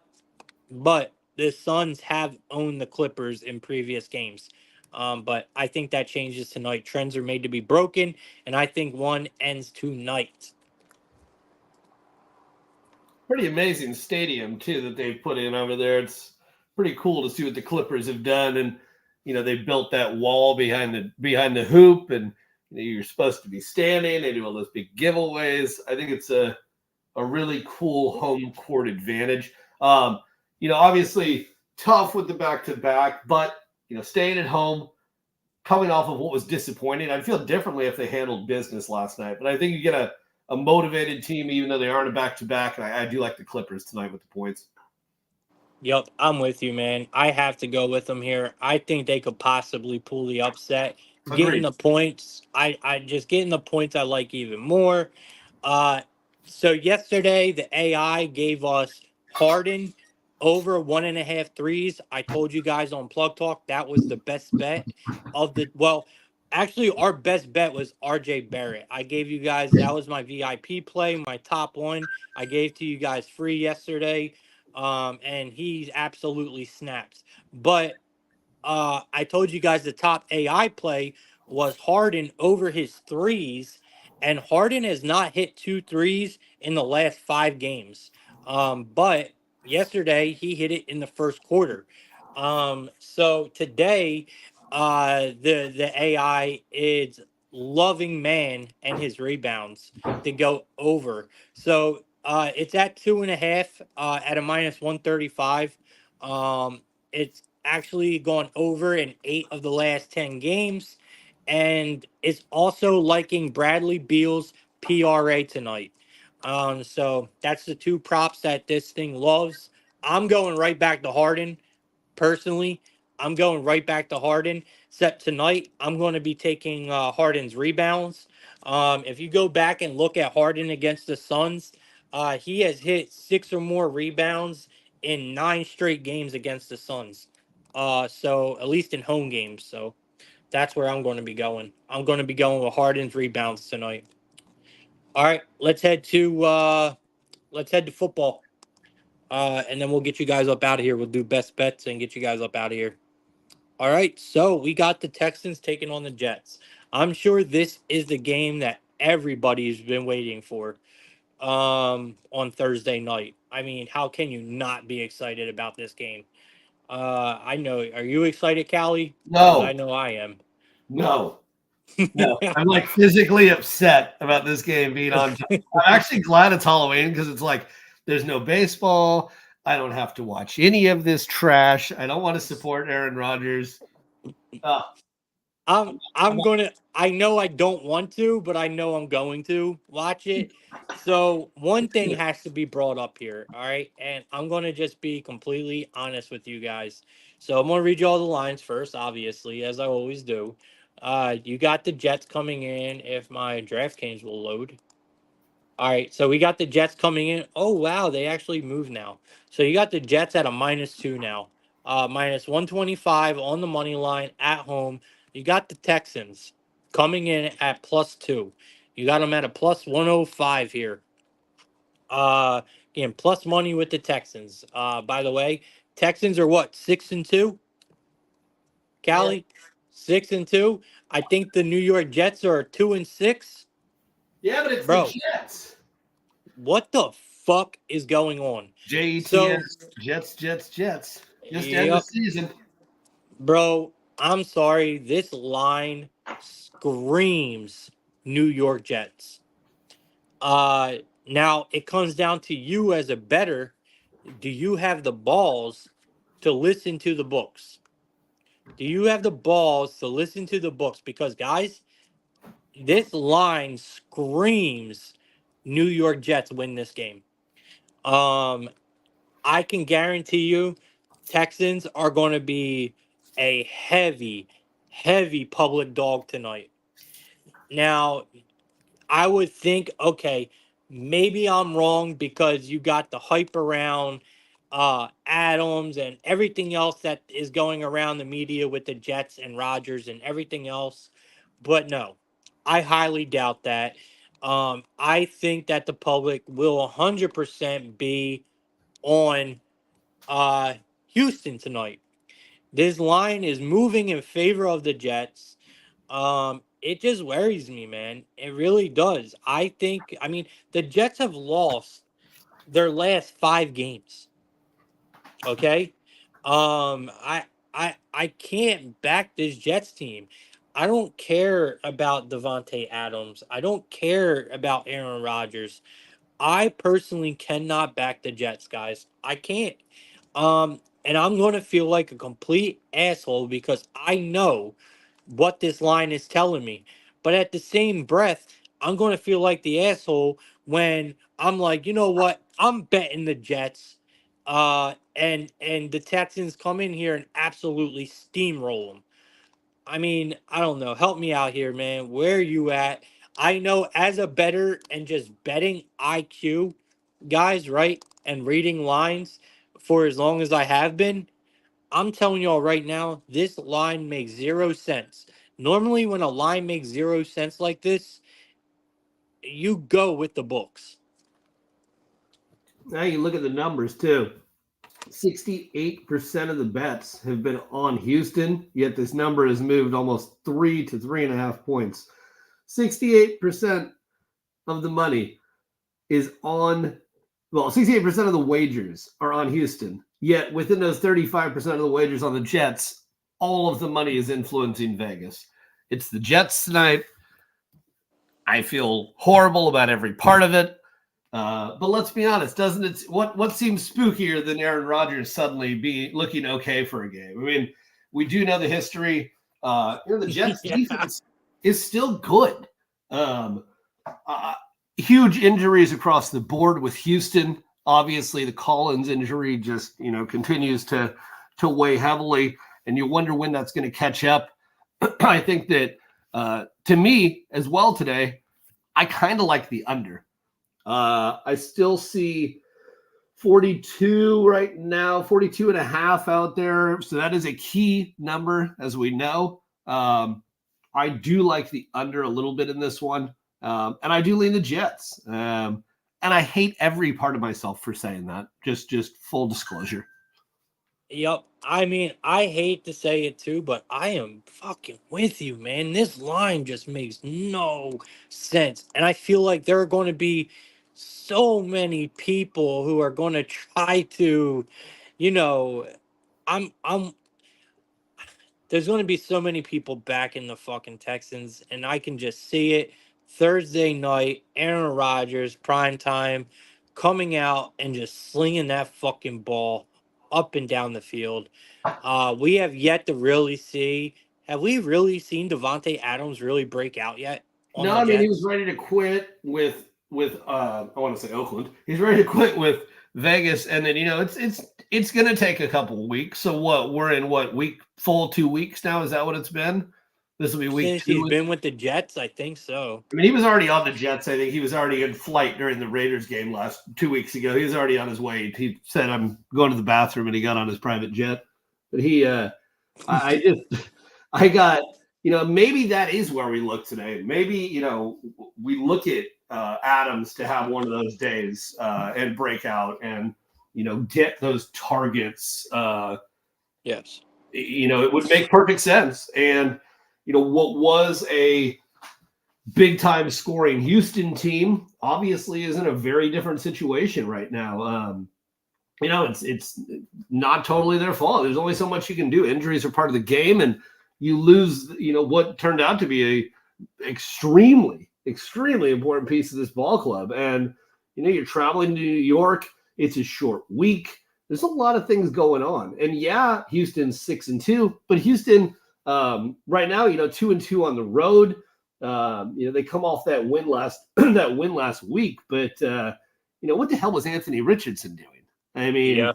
S1: the Suns have owned the Clippers in previous games. But I think that changes tonight. Trends are made to be broken, and I think one ends tonight.
S2: Pretty amazing stadium too that they've put in over there. It's pretty cool to see what the Clippers have done, and they built that wall behind the hoop, and you're supposed to be standing. They do all those big giveaways. I think it's a really cool home court advantage. Obviously tough with the back to back, but staying at home coming off of what was disappointing. I'd feel differently if they handled business last night. But I think you get a motivated team, even though they aren't a back-to-back. And I do like the Clippers tonight with the points.
S1: Yep, I'm with you, man. I have to go with them here. I think they could possibly pull the upset. Getting
S2: Agreed.
S1: the points, I just getting the points I like even more. Uh, so yesterday the AI gave us Harden over 1.5 threes. I told you guys on Plug Talk that was the best bet of the actually our best bet was RJ Barrett. I gave you guys that was my VIP play, my top one. I gave to you guys free yesterday. And he absolutely snaps. But I told you guys the top AI play was Harden over his threes, and Harden has not hit 2 threes in the last 5 games. But yesterday he hit it in the first quarter. So today, the AI is loving man and his rebounds to go over. So it's at 2.5 at a -135. It's actually gone over in 8 of the last 10 games, and it's also liking Bradley Beal's PRA tonight. So that's the two props that this thing loves. I'm going right back to Harden personally. I'm going right back to Harden. Except tonight, I'm going to be taking Harden's rebounds. If you go back and look at Harden against the Suns, he has hit 6 or more rebounds in 9 straight games against the Suns. So at least in home games. So that's where I'm going to be going. I'm going to be going with Harden's rebounds tonight. All right, let's head to football. And then we'll get you guys up out of here. We'll do best bets and get you guys up out of here. All right, so we got the Texans taking on the Jets. I'm sure this is the game that everybody's been waiting for on Thursday night. I mean, how can you not be excited about this game? I know. Are you excited, Callie? Because I
S2: No,
S1: know I am.
S2: no, no. I'm like physically upset about this game being on time. I'm actually glad it's Halloween because it's like there's no baseball. I don't have to watch any of this trash. I don't want to support Aaron Rodgers. Uh,
S1: I'm gonna. I know I don't want to, but I know I'm going to watch it. So one thing has to be brought up here, all right? And I'm gonna just be completely honest with you guys. So I'm gonna read you all the lines first, obviously, as I always do. You got the Jets coming in. If my DraftKings will load. All right, so we got the Jets coming in. Oh wow, they actually moved now. So you got the Jets at a -2 now. -125 on the money line at home. You got the Texans coming in at +2. You got them at a +105 here. Again, plus money with the Texans. By the way, Texans are what, 6-2?
S2: yeah,
S1: Cali? 6-2. I think the New York Jets are 2-6.
S2: yeah, but it's the
S1: Bro,
S2: Jets.
S1: what the fuck is going on? So,
S2: Jets, Jets, Jets, Jets. Just end the
S1: yep,
S2: season.
S1: bro, I'm sorry. This line screams New York Jets. Now it comes down to you as a bettor. Do you have the balls to listen to the books? Do you have the balls to listen to the books? Because guys, this line screams New York Jets win this game. Um, I can guarantee you Texans are going to be a heavy, heavy public dog tonight. Now, I would think, okay, maybe I'm wrong because you got the hype around Adams and everything else that is going around the media with the Jets and Rodgers and everything else. But no, I highly doubt that. I think that the public will 100% be on uh, Houston tonight. This line is moving in favor of the Jets. It just worries me, man. It really does. I think, I mean, the Jets have lost their last 5 games. Okay. I can't back this Jets team. I don't care about Devontae Adams. I don't care about Aaron Rodgers. I personally cannot back the Jets, guys. I can't. And I'm going to feel like a complete asshole because I know what this line is telling me. But at the same breath, I'm going to feel like the asshole when I'm like, you know what? I'm betting the Jets, and the Texans come in here and absolutely steamroll them. I mean, I don't know. Help me out here, man. Where are you at? I know as a better and just betting IQ guys, right? And reading lines for as long as I have been, I'm telling y'all right now, this line makes 0 cents. Normally, when a line makes 0 cents like this, you go with the books.
S2: Now you look at the numbers too. 68% of the bets have been on Houston, yet this number has moved almost 3 to 3.5 points. 68% of the money is on, well, 68% of the wagers are on Houston, yet within those 35% of the wagers on the Jets, all of the money is influencing Vegas. It's the Jets tonight. I feel horrible about every part of it. But let's be honest, doesn't it? What seems spookier than Aaron Rodgers suddenly be looking okay for a game? I mean, we do know the history. The Jets
S1: Yeah.
S2: defense is still good. Um, Huge injuries across the board with Houston. Obviously, the Collins injury just continues to weigh heavily, and you wonder when that's going to catch up. I think that to me as well today, I kind of like the under. I still see 42 right now, 42 and a half out there. So that is a key number, as we know. I do like the under a little bit in this one. And I do lean the Jets. And I hate every part of myself for saying that. Just full disclosure.
S1: Yep. I mean, I hate to say it too, but I am fucking with you, man. This line just makes no sense. And I feel like there are going to be so many people who are going to try to, you know, I'm there's going to be so many people back in the fucking Texans, and I can just see it. Thursday night, Aaron Rodgers, prime time, coming out and just slinging that fucking ball up and down the field. We have yet to really see. Have we really seen Devontae Adams really break out yet on
S2: No,
S1: the
S2: I mean he was
S1: Jets?
S2: ready to quit with I want to say Oakland. He's ready to quit with Vegas, and then it's going to take a couple of weeks. So what? We're in what week? Full 2 weeks now. Is that what it's been? This will be week
S1: Since he's
S2: two.
S1: been with the Jets, I think so.
S2: I mean, he was already on the Jets. I think he was already in flight during the Raiders game 2 weeks ago. He was already on his way. He said, "I'm going to the bathroom," and he got on his private jet. But I just, I got, maybe that is where we look today. Maybe we look at Adams to have one of those days and break out and get those targets.
S1: Yes.
S2: It would make perfect sense. And what was a big time scoring Houston team obviously is in a very different situation right now. It's not totally their fault. There's only so much you can do. Injuries are part of the game, and you lose, what turned out to be a extremely important piece of this ball club. And you're traveling to New York. It's a short week. There's a lot of things going on. And yeah, Houston's 6-2, but Houston right now, 2-2 on the road. They come off that win last week, but what the hell was Anthony Richardson doing? I mean,
S1: Yeah.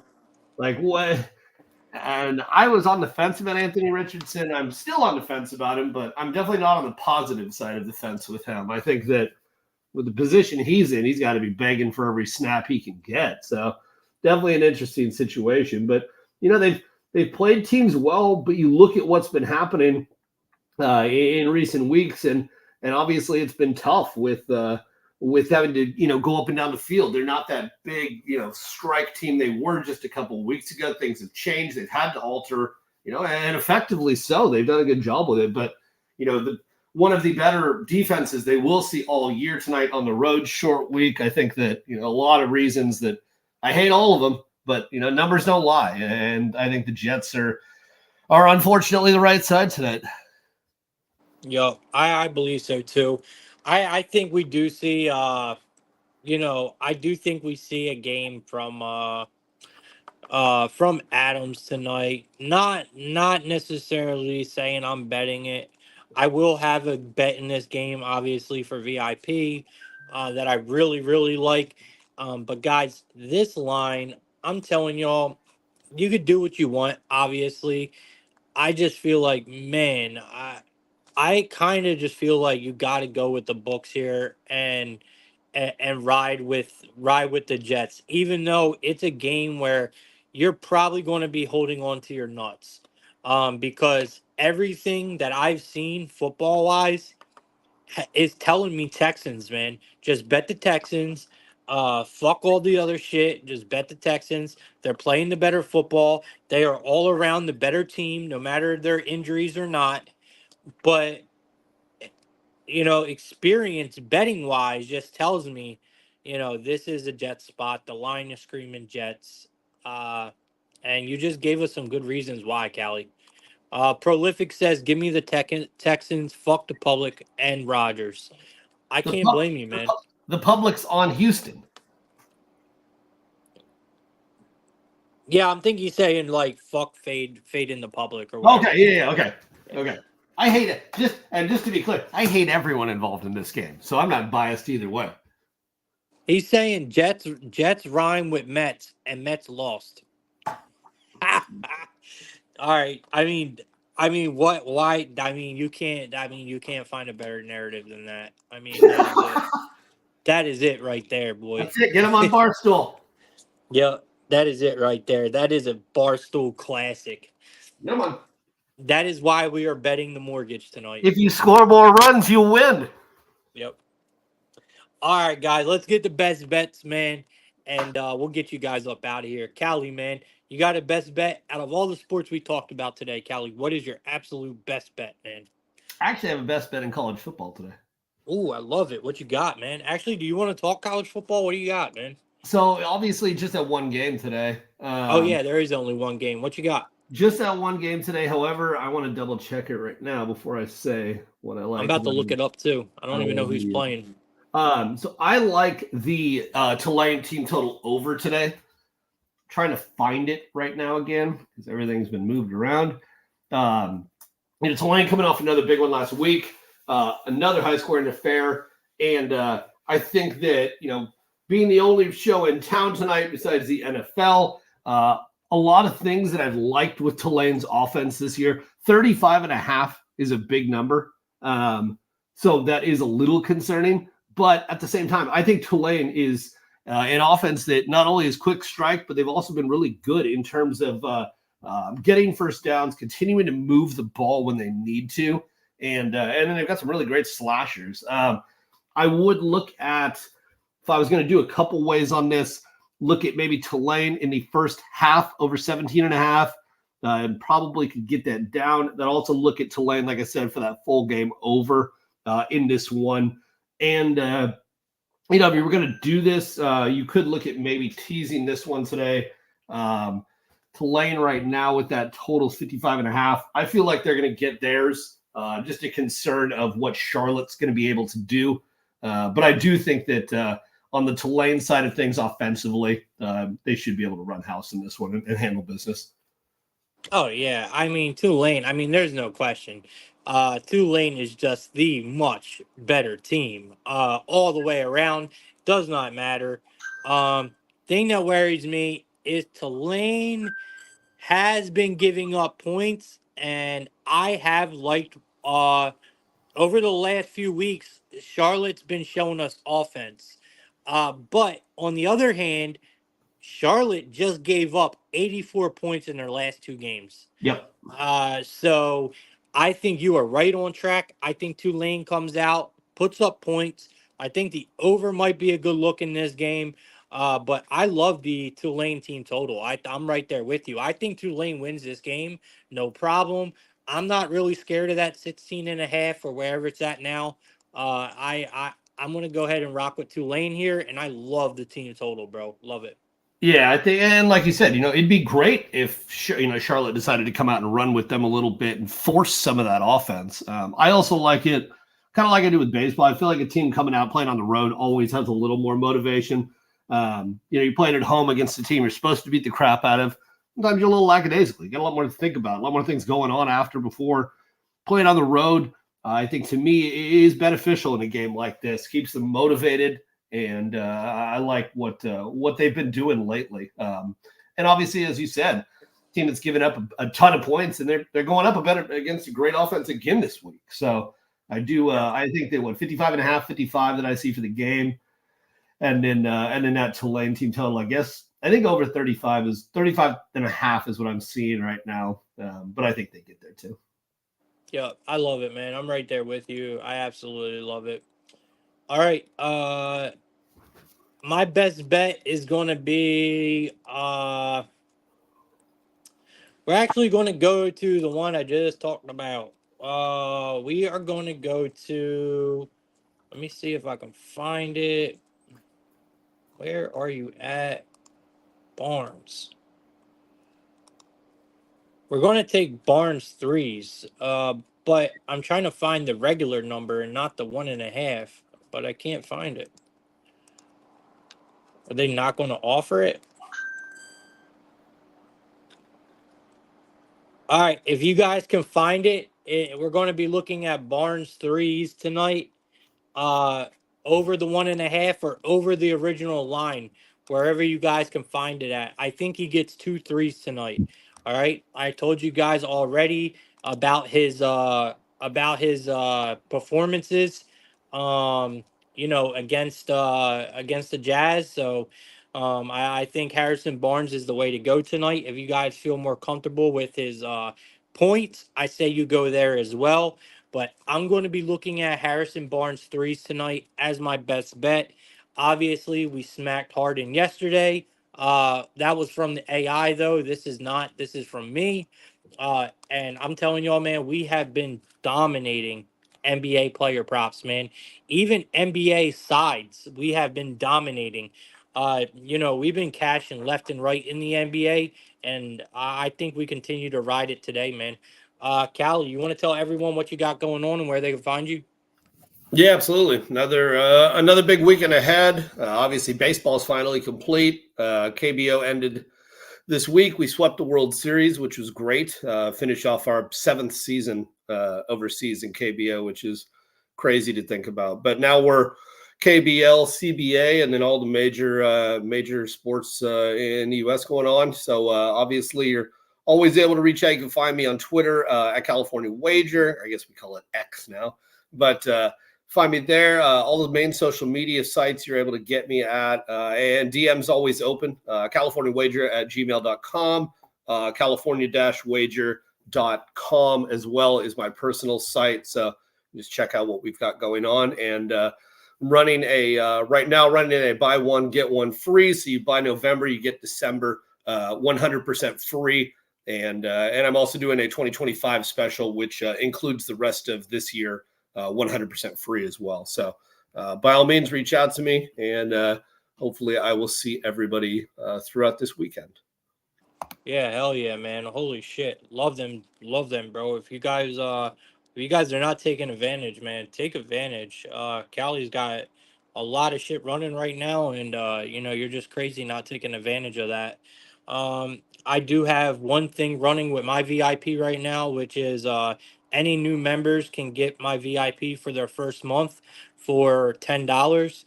S2: like what? And I was on the fence about Anthony Richardson. I'm still on the fence about him, but I'm definitely not on the positive side of the fence with him. I think that with the position he's in, he's got to be begging for every snap he can get. So definitely an interesting situation. But they've played teams well, but you look at what's been happening in recent weeks, and obviously it's been tough with having to go up and down the field. They're not that big strike team they were just a couple of weeks ago. Things have changed. They've had to alter and effectively so. They've done a good job with it. But one of the better defenses they will see all year tonight on the road. Short week. I think that a lot of reasons that I hate all of them, but numbers don't lie, and I think the Jets are unfortunately the right side tonight.
S1: Yo, I believe so too. I think we do see I do think we see a game from Adams tonight. Not necessarily saying I'm betting it, I will have a bet in this game, obviously for VIP, that I really really like. But guys, this line, I'm telling y'all, you could do what you want. Obviously, I just feel like, man, I kind of just feel like you got to go with the books here and ride with the Jets, even though it's a game where you're probably going to be holding on to your nuts, because everything that I've seen football wise is telling me Texans, man. Just bet the Texans. Fuck all the other shit. Just bet the Texans. They're playing the better football. They are all around the better team, no matter their injuries or not. But experience betting wise just tells me, this is a Jet spot. The line is screaming Jets. Uh, and you just gave us some good reasons why, Callie. Prolific says, give me the Texans, fuck the public, and Rodgers. I
S2: The,
S1: can't
S2: pub-
S1: blame you, man.
S2: the public's on Houston.
S1: Yeah, I'm thinking he's saying like fuck fade in the public or whatever.
S2: Okay, yeah, okay. Okay. I hate it. Just to be clear, I hate everyone involved in this game. So I'm not biased either way.
S1: He's saying Jets rhyme with Mets and Mets lost. All right. I mean, what? Why? You can't find a better narrative than that. I mean, that is it. That is it right there, boy.
S2: That's it. Get him on Barstool.
S1: Yeah, that is it right there. That is a Barstool classic.
S2: Come on.
S1: That is why we are betting the mortgage tonight.
S2: If you score more runs, you win.
S1: Yep. All right, guys, let's get the best bets, man, and we'll get you guys up out of here. Callie, man, you got a best bet out of all the sports we talked about today. Callie, what is your absolute best bet, man?
S2: I actually have a best bet in college football today.
S1: Ooh, I love it. What you got, man? Actually, do you want to talk college football? What do you got, man?
S2: So obviously, just that one game today.
S1: Oh yeah, there is only one game. What you got?
S2: Just that one game today. However, I want to double check it right now before I say what I like.
S1: I'm about to look it up too. I don't even know who's playing.
S2: So I like the Tulane team total over today. Trying to find it right now again because everything's been moved around. Tulane coming off another big one last week, another high-scoring affair, and I think that being the only show in town tonight besides the NFL, a lot of things that I've liked with Tulane's offense this year. 35.5 is a big number, so that is a little concerning. But at the same time, I think Tulane is an offense that not only is quick strike, but they've also been really good in terms of getting first downs, continuing to move the ball when they need to, and then they've got some really great slashers. I would look at, if I was going to do a couple ways on this, look at maybe Tulane in the first half over 17.5, and probably could get that down. Then also look at Tulane, like I said, for that full game over in this one. And, if you were going to do this, you could look at maybe teasing this one today. Tulane right now with that total 55.5. I feel like they're going to get theirs. Just a concern of what Charlotte's going to be able to do. But I do think that on the Tulane side of things offensively, they should be able to run house in this one and handle business.
S1: Oh yeah, Tulane. There's no question. Tulane is just the much better team. All the way around. Does not matter. Thing that worries me is Tulane has been giving up points, and I have liked over the last few weeks, Charlotte's been showing us offense. But on the other hand, Charlotte just gave up 84 points in their last two games.
S2: Yep.
S1: So I think you are right on track. I think Tulane comes out, puts up points. I think the over might be a good look in this game. But I love the Tulane team total. I'm right there with you. I think Tulane wins this game. No problem. I'm not really scared of that 16.5 or wherever it's at now. I'm going to go ahead and rock with Tulane here. And I love the team total, bro. Love it.
S2: Yeah, I think, and like you said, it'd be great if Charlotte decided to come out and run with them a little bit and force some of that offense. I also like it, kind of like I do with baseball. I feel like a team coming out playing on the road always has a little more motivation. You're playing at home against a team you're supposed to beat the crap out of. Sometimes you're a little lackadaisical. You got a lot more to think about, a lot more things going on after, before. Playing on the road, I think to me it is beneficial in a game like this. Keeps them motivated, and I like what they've been doing lately. And obviously, as you said, team that's given up a ton of points, and they're going up a better against a great offense again this week. So I do. I think they won 55 and a half, 55 that I see for the game, and then that Tulane team total. I think over 35 and a half is what I'm seeing right now. But I think they get there too.
S1: Yeah, I love it, man. I'm right there with you. I absolutely love it. All right. My best bet is going to be we're actually going to go to the one I just talked about. We are going to go to, let me see if I can find it. Where are you at, Barnes? We're going to take Barnes threes, but I'm trying to find the regular number and not the 1.5, but I can't find it. Are they not going to offer it? All right, if you guys can find we're going to be looking at Barnes threes tonight. uh Over the 1.5 or over the original line, wherever you guys can find it at. I think he gets two threes tonight. All right. I told you guys already about his performances against the Jazz. So I think Harrison Barnes is the way to go tonight. If you guys feel more comfortable with his points, I say you go there as well. But I'm going to be looking at Harrison Barnes threes tonight as my best bet. Obviously, we smacked Harden yesterday. That was from the AI though. This is not. This is from me. And I'm telling y'all, man, we have been dominating NBA player props, man. Even NBA sides, we have been dominating. We've been cashing left and right in the NBA, and I think we continue to ride it today, man. Cal, you want to tell everyone what you got going on and where they can find you?
S2: Yeah, absolutely. Another big weekend ahead. Obviously, baseball's finally complete. KBO ended this week. We swept the World Series, which was great. Finish off our seventh season overseas in KBO, which is crazy to think about. But now we're KBL, CBA, and then all the major sports in the U.S. going on. So obviously, you're always able to reach out. You can find me on Twitter at California Wager. I guess we call it X now, but find me there. All the main social media sites you're able to get me at. And DM's always open. CaliforniaWager at gmail.com. California-wager.com as well is my personal site. So just check out what we've got going on. And running right now a buy one, get one free. So you buy November, you get December 100% free. And I'm also doing a 2025 special, which includes the rest of this year 100% free as well. So by all means, reach out to me, and hopefully I will see everybody throughout this weekend.
S1: Yeah, hell yeah, man. Holy shit. Love them, bro. If you guys are not taking advantage, man, take advantage. Cali's got a lot of shit running right now, and you're just crazy not taking advantage of that. I do have one thing running with my VIP right now, which is any new members can get my VIP for their first month for $10.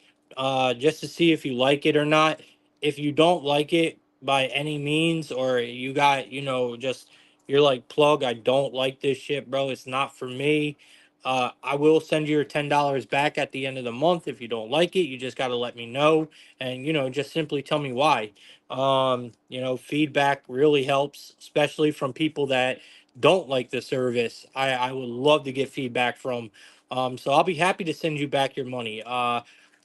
S1: Just to see if you like it or not. If you don't like it by any means, or you got, just you're like, plug, I don't like this shit, bro. It's not for me. I will send you your $10 back at the end of the month. If you don't like it, you just got to let me know, and just simply tell me why. Feedback really helps, especially from people that don't like the service. I would love to get feedback from. So I'll be happy to send you back your money.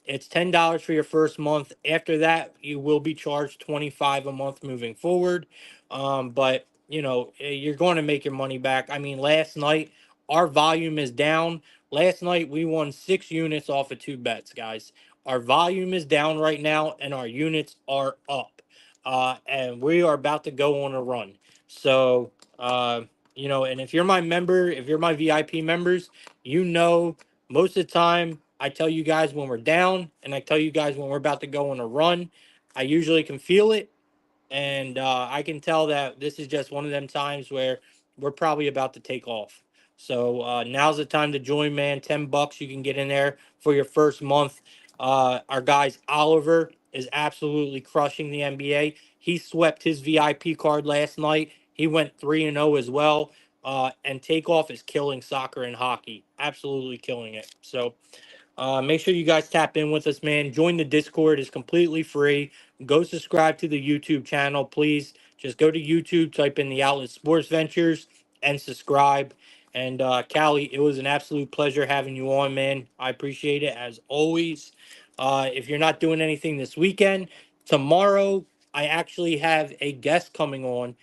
S1: It's $10 for your first month. After that, you will be charged 25 a month moving forward. But you're going to make your money back. I mean, last night our volume is down. Last night we won 6 units off of 2 bets, guys. Our volume is down right now, and our units are up. And we are about to go on a run. So, and if you're my VIP members, most of the time, I tell you guys when we're down, and I tell you guys when we're about to go on a run. I usually can feel it, and I can tell that this is just one of them times where we're probably about to take off. So now's the time to join, man. $10 you can get in there for your first month. Our guys Oliver is absolutely crushing the NBA. He swept his VIP card last night. He went 3-0 as well. And Takeoff is killing soccer and hockey, absolutely killing it. So make sure you guys tap in with us, man. Join the Discord; it's completely free. Go subscribe to the YouTube channel, please. Just go to YouTube, type in the Outlet Sports Ventures, and subscribe. And Callie, it was an absolute pleasure having you on, man. I appreciate it as always. If you're not doing anything this weekend, tomorrow I actually have a guest coming on,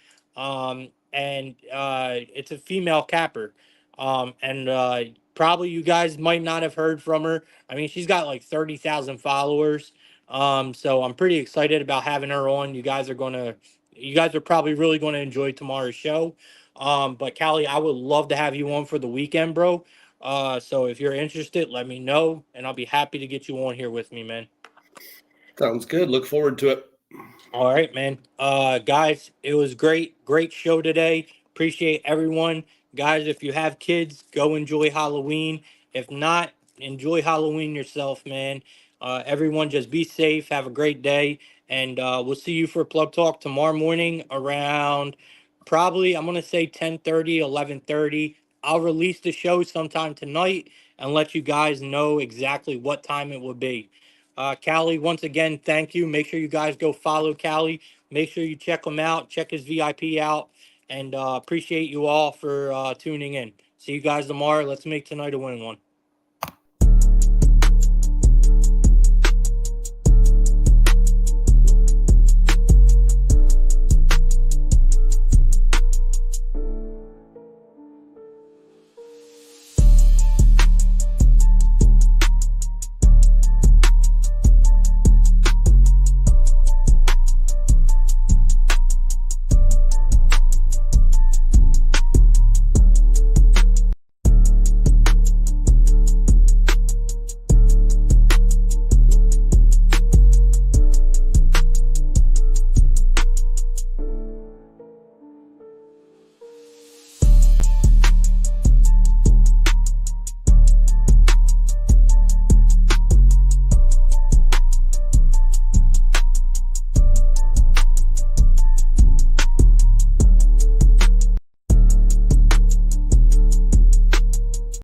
S1: and it's a female capper. And probably you guys might not have heard from her. I mean, she's got like 30,000 followers. So I'm pretty excited about having her on. You guys are probably really going to enjoy tomorrow's show. But Callie, I would love to have you on for the weekend, bro. So if you're interested, let me know, and I'll be happy to get you on here with me, man.
S2: Sounds good. Look forward to it.
S1: All right, man. Guys, it was great. Great show today. Appreciate everyone. Guys, if you have kids, go enjoy Halloween. If not, enjoy Halloween yourself, man. Everyone, just be safe. Have a great day. And we'll see you for Plug Talk tomorrow morning around probably, I'm going to say 10:30, 11:30. I'll release the show sometime tonight and let you guys know exactly what time it will be. Callie, once again, thank you. Make sure you guys go follow Callie. Make sure you check him out, check his VIP out, and appreciate you all for tuning in. See you guys tomorrow. Let's make tonight a winning one.